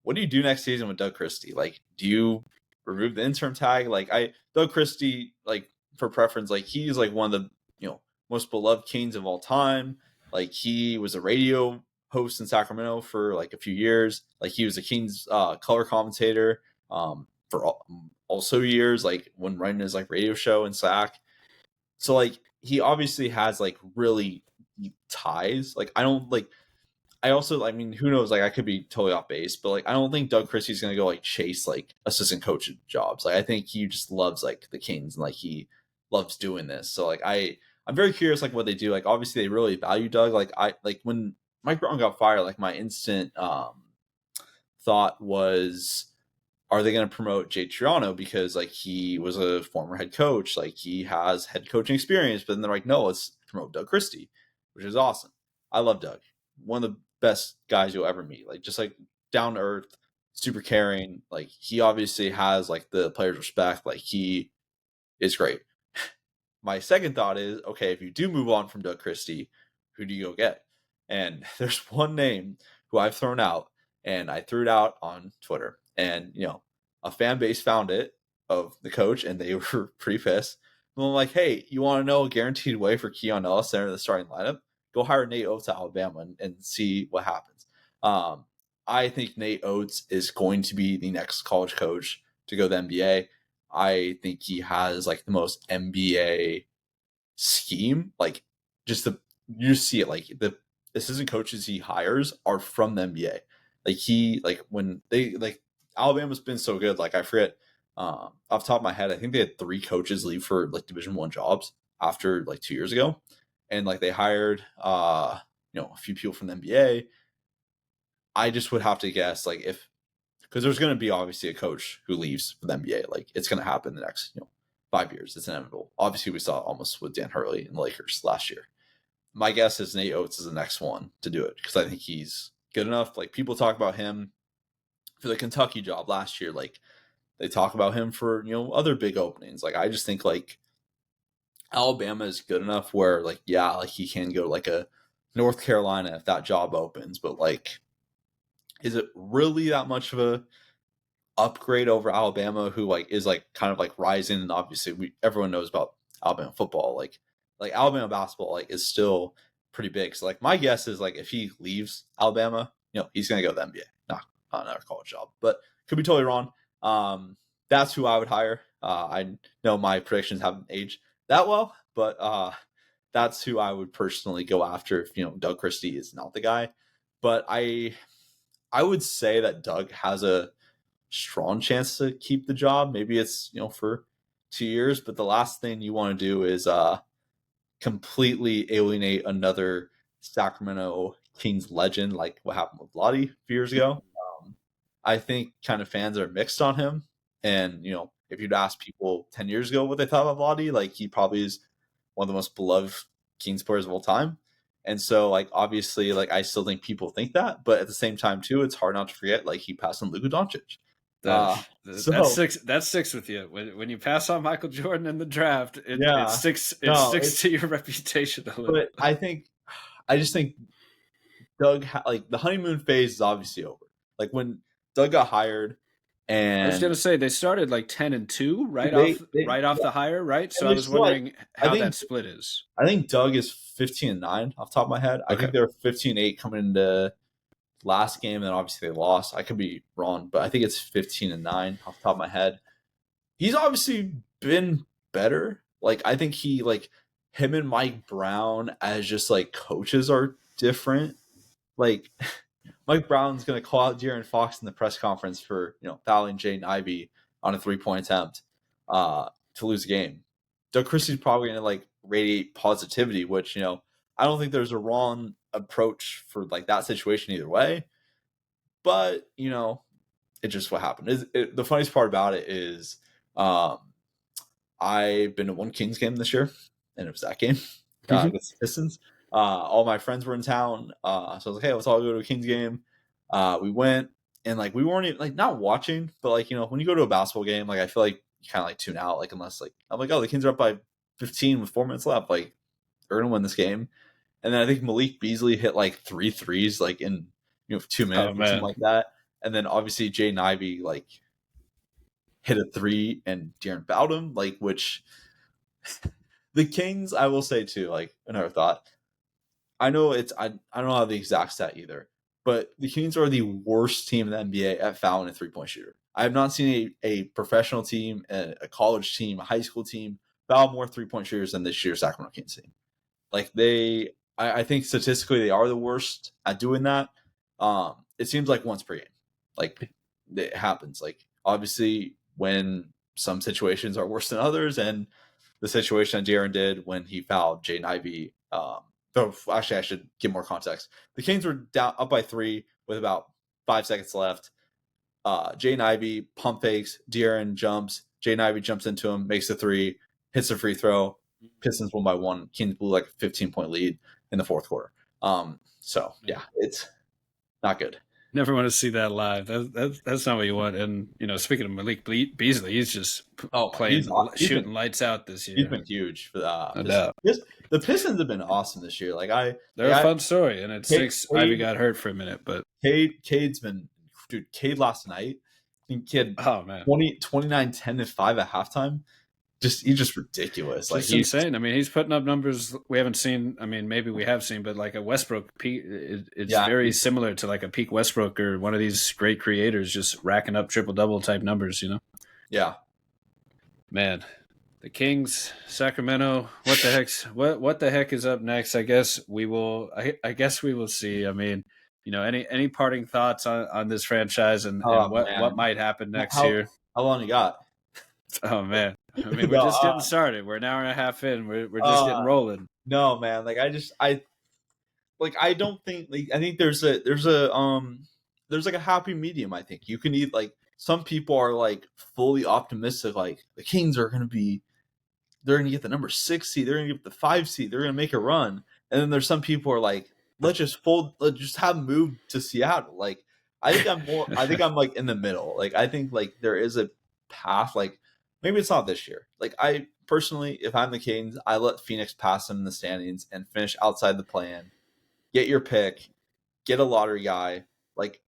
what do you do next season with Doug Christie? Like, do you remove the interim tag? Like, Doug Christie, like for preference, like he's like one of the most beloved Kings of all time. Like he was a radio host in Sacramento for like a few years. Like he was a Kings color commentator for also years. Like when running his like radio show in Sac. So like he obviously has like really deep ties. Like I don't like I also, I mean, who knows? Like, I could be totally off base, but like, I don't think Doug Christie's gonna go like chase like assistant coach jobs. Like, I think he just loves like the Kings and like he loves doing this. So like, I'm very curious like what they do. Like, obviously they really value Doug. Like, I like when Mike Brown got fired. Like, my instant thought was, are they going to promote Jay Triano because like he was a former head coach, like he has head coaching experience? But then they're like, no, let's promote Doug Christie, which is awesome. I love Doug. One of the best guys you'll ever meet. Like just like down to earth, super caring. Like he obviously has like the players' respect. Like he is great. My second thought is, okay, if you do move on from Doug Christie, who do you go get? And there's one name who I've thrown out, and I threw it out on Twitter, and a fan base found it of the coach, and they were pretty pissed. And I'm like, hey, you want to know a guaranteed way for Keon Ellis to enter the starting lineup? Go hire Nate Oates at Alabama and see what happens. I think Nate Oates is going to be the next college coach to go to the NBA. I think he has like the most NBA scheme. Like just you just see it. Like the assistant coaches he hires are from the NBA. Like when they like Alabama's been so good. Like I forget off the top of my head, I think they had 3 coaches leave for like Division I jobs after like 2 years ago, and like they hired a few people from the NBA. I just would have to guess like if because there's going to be obviously a coach who leaves for the NBA. Like it's going to happen in the next 5 years. It's inevitable. Obviously, we saw it almost with Dan Hurley and the Lakers last year. My guess is Nate Oates is the next one to do it because I think he's good enough. Like people talk about him for the Kentucky job last year. Like they talk about him for other big openings. Like I just think like Alabama is good enough where like like he can go to like a North Carolina if that job opens. But like, is it really that much of a upgrade over Alabama, who like is like kind of like rising? And obviously everyone knows about Alabama football. Like Alabama basketball like is still pretty big. So like my guess is like if he leaves Alabama, he's gonna go to the NBA, not another college job. But could be totally wrong. That's who I would hire. I know my predictions haven't aged that well, but that's who I would personally go after if Doug Christie is not the guy. But I would say that Doug has a strong chance to keep the job. Maybe it's for 2 years, but the last thing you want to do is completely alienate another Sacramento Kings legend, like what happened with Lottie a few years ago. I think kind of fans are mixed on him, and if you'd ask people 10 years ago what they thought of Lottie, like he probably is one of the most beloved Kings players of all time. And so, like, obviously, like, I still think people think that, but at the same time, too, it's hard not to forget, like, he passed on Luka Doncic. That sticks with you when you pass on Michael Jordan in the draft. It sticks to your reputation a little. But I just think Doug like the honeymoon phase is obviously over. Like when Doug got hired, and I was gonna say they started like 10-2 right off the hire, right? So I was wondering how that split is. I think Doug is 15-9 off the top of my head. I think they're 15-8 coming into last game, and obviously they lost. I could be wrong, but I think it's 15-9 off the top of my head. He's obviously been better. Like I think he like him and Mike Brown as just like coaches are different. Like Mike Brown's gonna call out De'Aaron Fox in the press conference for fouling Jaden Ivey on a 3-point attempt to lose a game. Doug Christie's probably gonna like radiate positivity, which I don't think there's a wrong approach for like that situation either way. But it's just what happened. The funniest part about it is I've been to one Kings game this year, and it was that game against the Pistons. All my friends were in town, so I was like, "Hey, let's all go to a Kings game." We went, and like we weren't even, like not watching, but like when you go to a basketball game, like I feel like you kind of like tune out, like unless like I'm like, "Oh, the Kings are up by 15 with 4 minutes left, like they're gonna win this game." And then I think Malik Beasley hit like 3 threes, like in 2 minutes or something like that. And then obviously Jaden Ivey like hit a 3 and De'Aaron fouled him, like which the Kings, I will say too, like another thought. I know I don't have the exact stat either, but the Kings are the worst team in the NBA at fouling a 3-point shooter. I have not seen a professional team, a college team, a high school team foul more 3-point shooters than this year's Sacramento Kings team. Like I think statistically they are the worst at doing that. It seems like once per game. Like it happens. Like obviously when some situations are worse than others, and the situation that De'Aaron did when he fouled Jaden Ivey. Actually, I should give more context. The Kings were down up by 3 with about 5 seconds left. Jaden Ivey pump fakes. De'Aaron jumps. Jaden Ivey jumps into him, makes a 3, hits a free throw. Pistons won by 1. Kings blew like a 15-point lead in the fourth quarter. So yeah, it's Not good. Never want to see that live. That's not what you want. And speaking of Beasley, he's just Oh my, playing, shooting lights out this he's year, been huge for the no Pistons. doubt. The Pistons have been awesome this year. They're a fun story, and it stinks Ivy Cade, got hurt for a minute, but Cade's been, dude. Cade last night, I think Kid oh man, 29, 10, and 5 at halftime. He's just ridiculous. just insane. I mean, he's putting up numbers we haven't seen. I mean, maybe we have seen, but like a Westbrook peak, it's very similar to like a peak Westbrook or one of these great creators just racking up triple double type numbers. Yeah, man. The Kings, Sacramento. What the heck is up next? I guess we will. I guess we will see. I mean, any parting thoughts on this franchise and what might happen next year? How long you got? Oh man, I mean, we're just getting started. We're an hour and a half in. We're just getting rolling. No, man. Like I don't think I think there's like a happy medium. I think you can eat some people are like fully optimistic. Like the Kings are going to get the number 6 seed. They're going to get the 5 seed. They're going to make a run. And then there's some people who are like, let's just have them move to Seattle. Like I think I'm like in the middle. Like I think like there is a path. Like maybe it's not this year. Like I personally, if I'm the Kings, I let Phoenix pass them in the standings and finish outside the play-in. Get your pick, get a lottery guy, like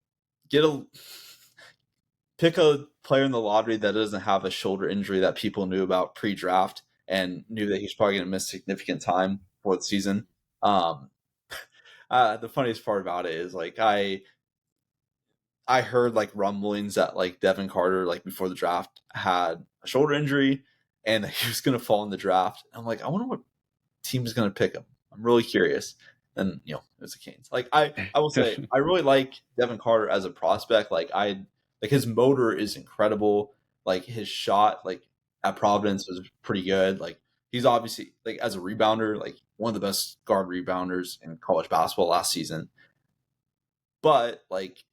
pick a player in the lottery that doesn't have a shoulder injury that people knew about pre-draft and knew that he's probably going to miss significant time for the season. The funniest part about it is like I heard like rumblings that like Devin Carter like before the draft had a shoulder injury and that he was going to fall in the draft. I'm like, I wonder what team is going to pick him. I'm really curious. And it was the Canes. Like I will say, I really like Devin Carter as a prospect. Like his motor is incredible. Like his shot, like at Providence was pretty good. Like he's obviously like as a rebounder, like one of the best guard rebounders in college basketball last season. But like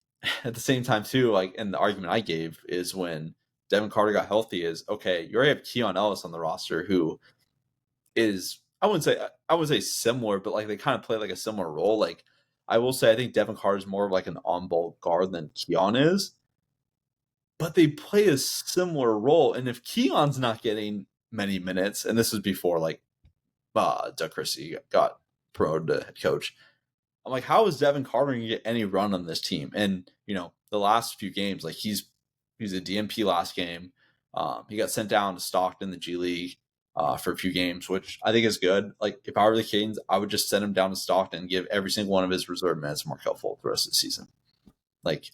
at the same time too, like, and the argument I gave is when Devin Carter got healthy is okay. You already have Keon Ellis on the roster who is I wouldn't say similar, but like they kind of play like a similar role. Like I will say I think Devin Carter is more of like an on-ball guard than Keon is, but they play a similar role. And if Keon's not getting many minutes, and this is before like Doug Christie got promoted to head coach, I'm like, how is Devin Carter going to get any run on this team? And the last few games, like he's a DMP last game. He got sent down to Stockton, the G League. For a few games, which I think is good. Like, if I were the Kings, I would just send him down to Stockton and give every single one of his reserve minutes to Markelle Fultz the rest of the season. Like,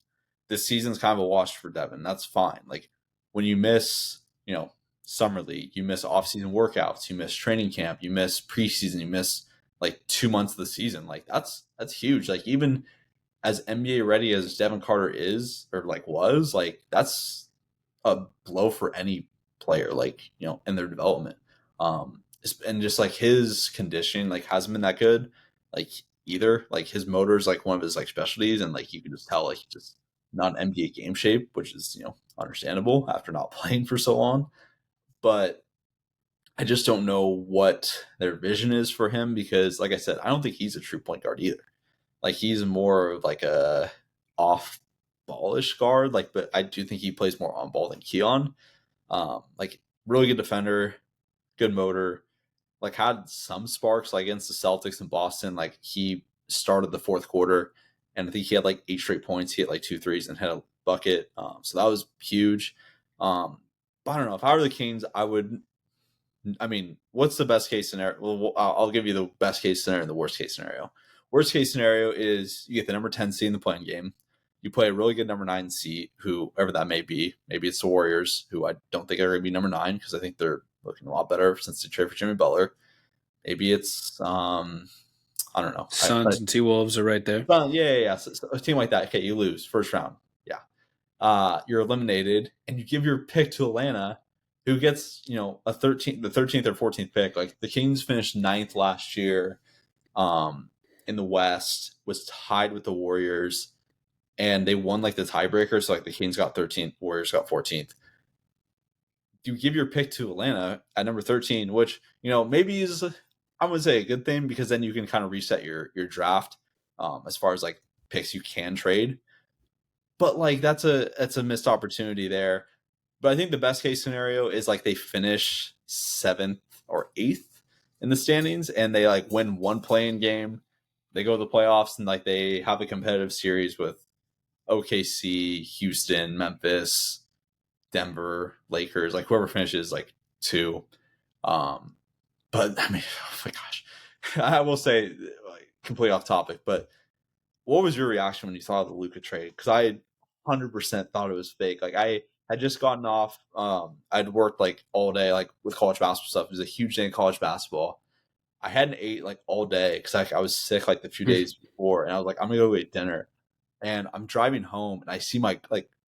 this season's kind of a wash for Devin. That's fine. Like, when you miss, summer league, you miss off-season workouts, you miss training camp, you miss preseason, you miss like 2 months of the season. Like, that's huge. Like, even as NBA ready as Devin Carter is or like was, like that's a blow for any player. Like in their development. And just like his conditioning like hasn't been that good like either. Like his motor is like one of his like specialties, and like you can just tell like he's just not an NBA game shape, which is understandable after not playing for so long. But I just don't know what their vision is for him because like I said, I don't think he's a true point guard either. Like he's more of like a off ballish guard, like, but I do think he plays more on ball than Keon. Like really good defender, good motor, like had some sparks like against the Celtics in Boston. Like he started the fourth quarter and I think he had like 8 straight points. He hit like 2 threes and had a bucket. So that was huge. But I don't know if I were the Kings, what's the best case scenario? Well, I'll give you the best case scenario and the worst case scenario. Worst case scenario is you get the number 10 seed in the playing game. You play a really good number 9 seed, whoever that may be. Maybe it's the Warriors, who I don't think are going to be number 9 because I think they're looking a lot better since they traded for Jimmy Butler. Maybe it's I don't know. Suns and T-Wolves are right there. Yeah. So a team like that, okay, you lose first round. Yeah, you're eliminated, and you give your pick to Atlanta, who gets the 13th or 14th pick. Like the Kings finished 9th last year, in the West, was tied with the Warriors. And they won like the tiebreaker. So like the Kings got 13th, Warriors got 14th. You give your pick to Atlanta at number 13, which, maybe is, I would say a good thing because then you can kind of reset your draft as far as like picks you can trade. But like that's a missed opportunity there. But I think the best case scenario is like they finish 7th or 8th in the standings and they like win one playing game. They go to the playoffs and like they have a competitive series with OKC, Houston, Memphis, Denver, Lakers, like whoever finishes like 2. But I mean, oh my gosh, I will say, like, completely off topic, but what was your reaction when you saw the Luka trade? Because I 100% thought it was fake. Like I had just gotten off. I'd worked like all day, like with college basketball stuff. It was a huge day in college basketball. I hadn't ate like all day because I was sick like the few days before, and I was like, I'm gonna go eat dinner. And I'm driving home, and I see my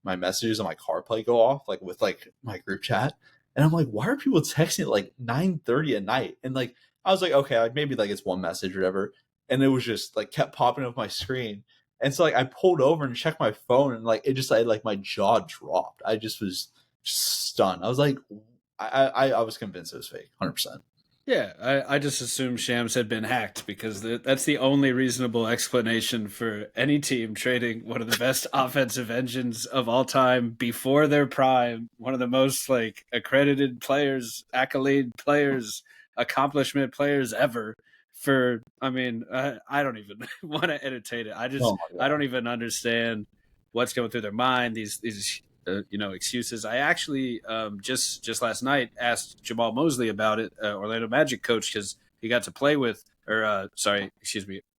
messages on my CarPlay go off, like with like my group chat, and I'm like, why are people texting at like 9:30 at night? And like I was like, okay, like maybe like it's one message or whatever, and it was just like kept popping up my screen, and so like I pulled over and checked my phone, and like it just like my jaw dropped. I just was stunned. I was like, I was convinced it was fake, 100%. Yeah, I just assumed Shams had been hacked because that's the only reasonable explanation for any team trading one of the best offensive engines of all time before their prime, one of the most like accredited players, accolade players, accomplishment players ever. For I mean, I don't even want to entertain it. Oh my I god. don't even understand what's going through their mind. These excuses. I actually just last night asked Jamal Mosley about it, Orlando Magic coach, because he got to play with,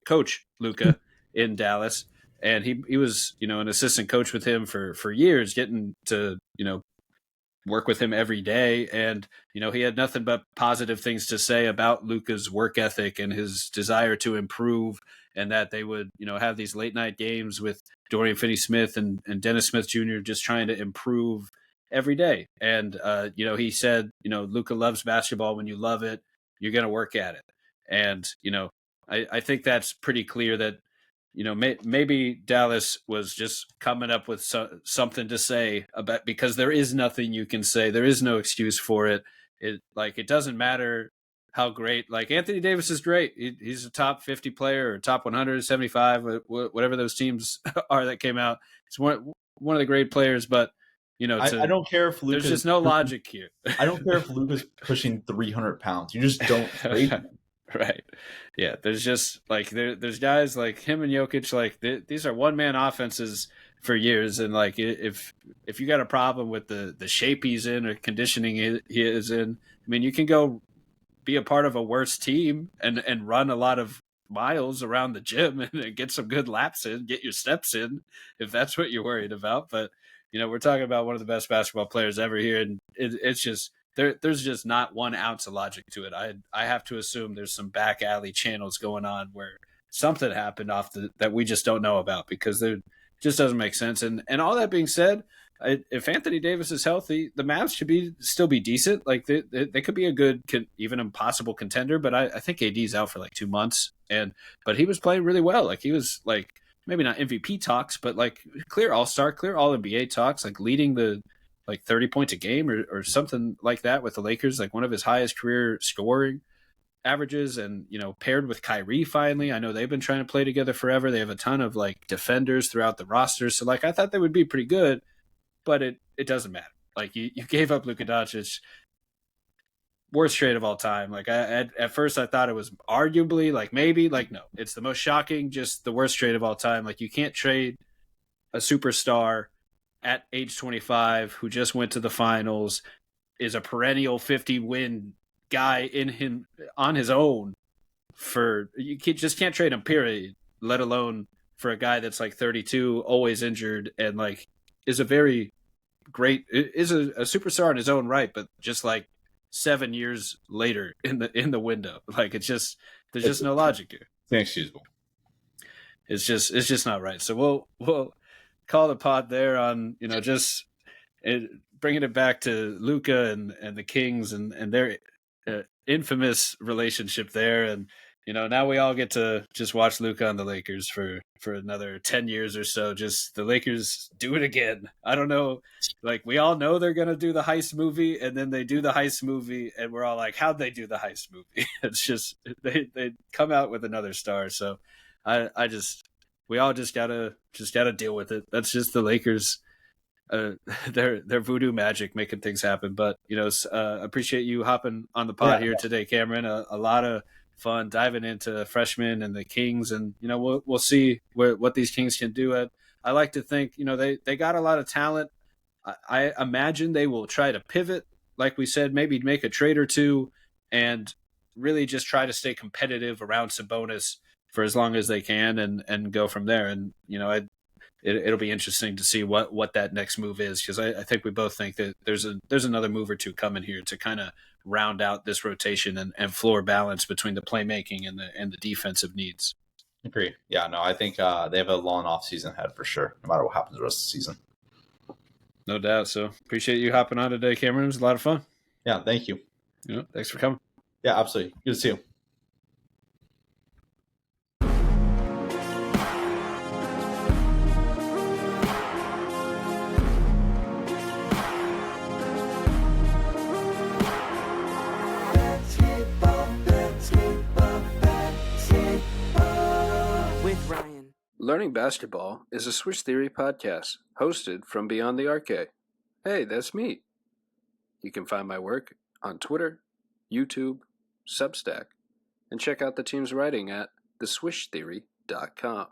coach Luka in Dallas, and he was an assistant coach with him for years, getting to work with him every day, and he had nothing but positive things to say about Luka's work ethic and his desire to improve, and that they would have these late night games with Dorian Finney-Smith and Dennis Smith Jr. just trying to improve every day. And he said, Luka loves basketball. When you love it, you're going to work at it. And I think that's pretty clear that maybe Dallas was just coming up with something to say about, because there is nothing you can say. There is no excuse for it. It doesn't matter how great. Like Anthony Davis is great. He's a top 50 player or top 175, whatever those teams are that came out. It's one of the great players, but I don't care if there's Luka's just no logic here. I don't care if Luka's pushing 300 pounds. You just don't trade him. Right. Yeah. There's just like there's guys like him and Jokic. Like these are one man offenses for years, and like if you got a problem with the shape he's in or conditioning he is in, I mean, you can go be a part of a worse team and run a lot of miles around the gym and get some good laps in, get your steps in, if that's what you're worried about. But we're talking about one of the best basketball players ever here, and it's just there's just not 1 ounce of logic to it. I have to assume there's some back alley channels going on where something happened that we just don't know about, because there just doesn't make sense. And all that being said, if Anthony Davis is healthy, the Mavs should still be decent. Like they could be a good, even impossible contender. But I think AD's out for like 2 months, but he was playing really well. Like he was like maybe not MVP talks, but like clear All-Star, clear All-NBA talks, like leading the like 30 points a game or something like that with the Lakers, like one of his highest career scoring averages. And paired with Kyrie finally. I know they've been trying to play together forever. They have a ton of like defenders throughout the roster, so like I thought they would be pretty good, but it doesn't matter. Like you gave up Luka Doncic, worst trade of all time. Like at first I thought it was arguably like maybe like no, it's the most shocking, just the worst trade of all time. Like you can't trade a superstar at age 25 who just went to the finals, is a perennial 50 win guy in him on his own, for just can't trade him, period, let alone for a guy that's like 32, always injured, and like is a very great, is a superstar in his own right, but just like 7 years later in the window. Like there's just no logic here. It's inexcusable. It's just not right. So we'll call the pod there on just bringing it back to Luka and the Kings and their infamous relationship there. And now we all get to just watch Luka on the Lakers for another 10 years or so. Just the Lakers do it again. I don't know. Like we all know they're going to do the heist movie, and then they do the heist movie and we're all like, how'd they do the heist movie? It's just, they come out with another star. So I just, we all just gotta deal with it. That's just the Lakers. Their voodoo magic making things happen. But appreciate you hopping on the pod here today, Cameron. A lot of fun diving into Freshmen and the Kings, and we'll see what these Kings can do. I like to think they got a lot of talent. I imagine they will try to pivot, like we said, maybe make a trade or two, and really just try to stay competitive around Sabonis for as long as they can, and go from there. And it'll be interesting to see what that next move is, because I think we both think that there's another move or two coming here to kind of round out this rotation and floor balance between the playmaking and the defensive needs. Agree. Yeah, no, I think they have a long off season ahead for sure, no matter what happens the rest of the season. No doubt. So appreciate you hopping on today, Cameron. It was a lot of fun. Yeah, thank you. Thanks for coming. Yeah, absolutely. Good to see you. Learning Basketball is a Swish Theory podcast hosted from Beyond the Arcade. Hey, that's me. You can find my work on Twitter, YouTube, Substack, and check out the team's writing at theswishtheory.com.